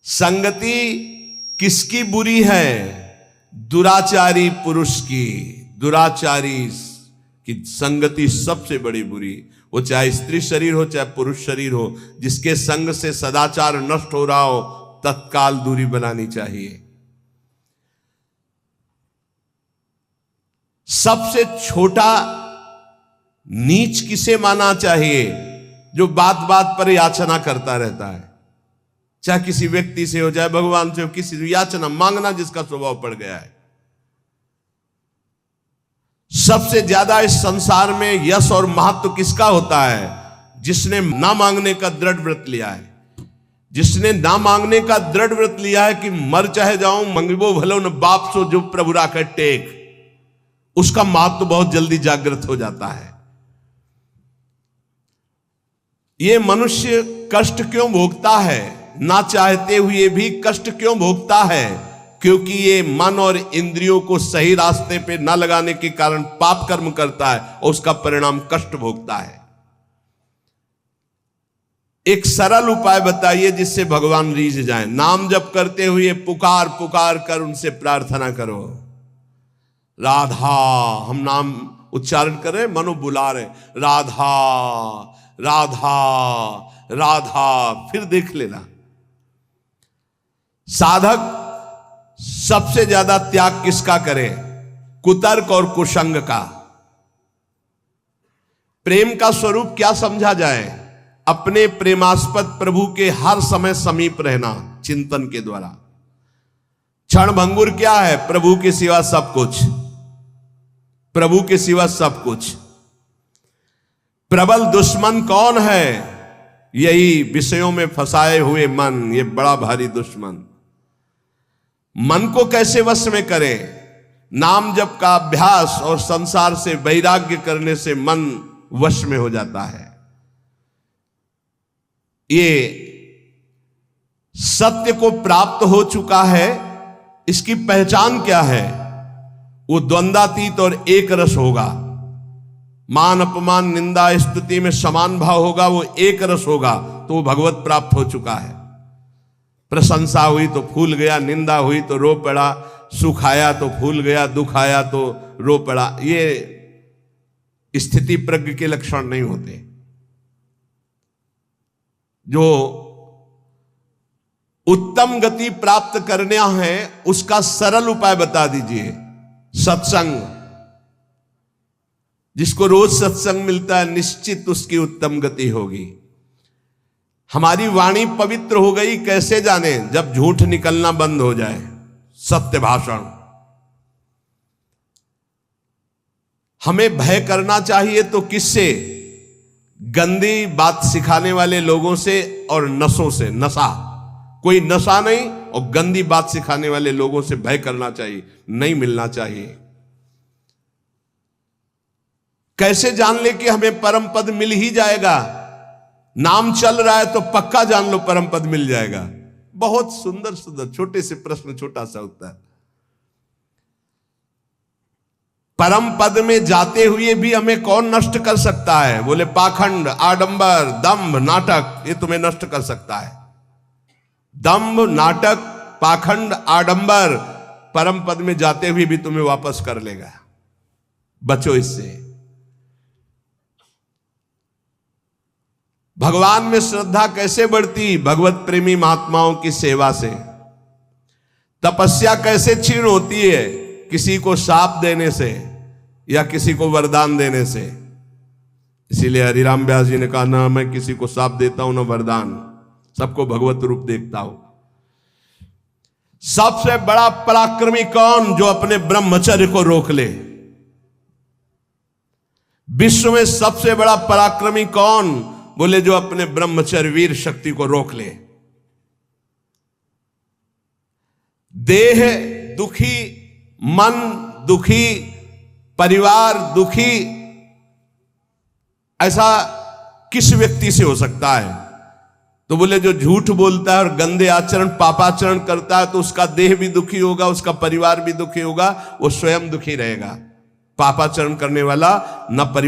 S1: संगति किसकी बुरी है? दुराचारी पुरुष की। दुराचारी की संगति सबसे बड़ी बुरी। वो चाहे स्त्री शरीर हो चाहे पुरुष शरीर हो, जिसके संग से सदाचार नष्ट हो रहा हो तत्काल दूरी बनानी चाहिए। सबसे छोटा नीच किसे माना चाहिए? जो बात बात पर याचना करता रहता है, चाहे किसी व्यक्ति से हो चाहे भगवान से हो, किसी से याचना मांगना जिसका स्वभाव पड़ गया है। सबसे ज्यादा इस संसार में यश और महत्व किसका होता है? जिसने ना मांगने का दृढ़ व्रत लिया है। जिसने ना मांगने का दृढ़ व्रत लिया है कि मर चाहे जाऊं मंगबो भलो न बाप सो जो प्रभु राखे टेक, उसका महत्व बहुत जल्दी जागृत हो जाता है। ये मनुष्य कष्ट क्यों भोगता है? ना चाहते हुए भी कष्ट क्यों भोगता है? क्योंकि ये मन और इंद्रियों को सही रास्ते पे न लगाने के कारण पाप कर्म करता है और उसका परिणाम कष्ट भोगता है। एक सरल उपाय बताइए जिससे भगवान रीझ जाए। नाम जप करते हुए पुकार पुकार कर उनसे प्रार्थना करो, राधा, हम नाम उच्चारण कर रहे, मनो बुला रहे, राधा राधा राधा, फिर देख लेना। साधक सबसे ज्यादा त्याग किसका करे? कुतर्क और कुसंग का। प्रेम का स्वरूप क्या समझा जाए? अपने प्रेमास्पद प्रभु के हर समय समीप रहना चिंतन के द्वारा। क्षण भंगुर क्या है? प्रभु के सिवा सब कुछ, प्रभु के सिवा सब कुछ। प्रबल दुश्मन कौन है? यही विषयों में फंसाए हुए मन, ये बड़ा भारी दुश्मन। मन को कैसे वश में करें? नाम जप का अभ्यास और संसार से वैराग्य करने से मन वश में हो जाता है। ये सत्य को प्राप्त हो चुका है, इसकी पहचान क्या है? वो द्वंद्वातीत और एक रस होगा। मान अपमान निंदा स्तुति में समान भाव होगा, वो एक रस होगा, तो वो भगवत प्राप्त हो चुका है। प्रशंसा हुई तो फूल गया, निंदा हुई तो रो पड़ा, सुख आया तो फूल गया, दुख आया तो रो पड़ा। ये स्थिति प्रज्ञ के लक्षण नहीं होते। जो उत्तम गति प्राप्त करना है उसका सरल उपाय बता दीजिए। सत्संग, जिसको रोज सत्संग मिलता है निश्चित उसकी उत्तम गति होगी। हमारी वाणी पवित्र हो गई कैसे जाने? जब झूठ निकलना बंद हो जाए, सत्य भाषण। हमें भय करना चाहिए तो किससे? गंदी बात सिखाने वाले लोगों से और नशों से। नशा, कोई नशा नहीं, और गंदी बात सिखाने वाले लोगों से भय करना चाहिए, नहीं मिलना चाहिए। कैसे जान ले कि हमें परम पद मिल ही जाएगा? नाम चल रहा है तो पक्का जान लो परम पद मिल जाएगा। बहुत सुंदर सुंदर छोटे से प्रश्न, छोटा सा उत्तर। परम पद में जाते हुए भी हमें कौन नष्ट कर सकता है? बोले पाखंड, आडंबर, दंभ, नाटक, ये तुम्हें नष्ट कर सकता है। दंभ, नाटक, पाखंड, आडंबर परम पद में जाते हुए भी तुम्हें वापस कर लेगा। बचो इससे। भगवान में श्रद्धा कैसे बढ़ती? भगवत प्रेमी महात्माओं की सेवा से। तपस्या कैसे क्षीण होती है? किसी को शाप देने से या किसी को वरदान देने से। इसीलिए हरिराम व्यास जी ने कहा, ना मैं किसी को शाप देता हूं ना वरदान, सबको भगवत रूप देखता हूं। सबसे बड़ा पराक्रमी कौन? जो अपने ब्रह्मचर्य को रोक ले। विश्व में सबसे बड़ा पराक्रमी कौन? बोले जो अपने ब्रह्मचर्य वीर शक्ति को रोक ले। देह दुखी, मन दुखी, परिवार दुखी, ऐसा किस व्यक्ति से हो सकता है? तो बोले जो झूठ बोलता है और गंदे आचरण पापाचरण करता है तो उसका देह भी दुखी होगा, उसका परिवार भी दुखी होगा, वो स्वयं दुखी रहेगा। पापाचरण करने वाला न परिवार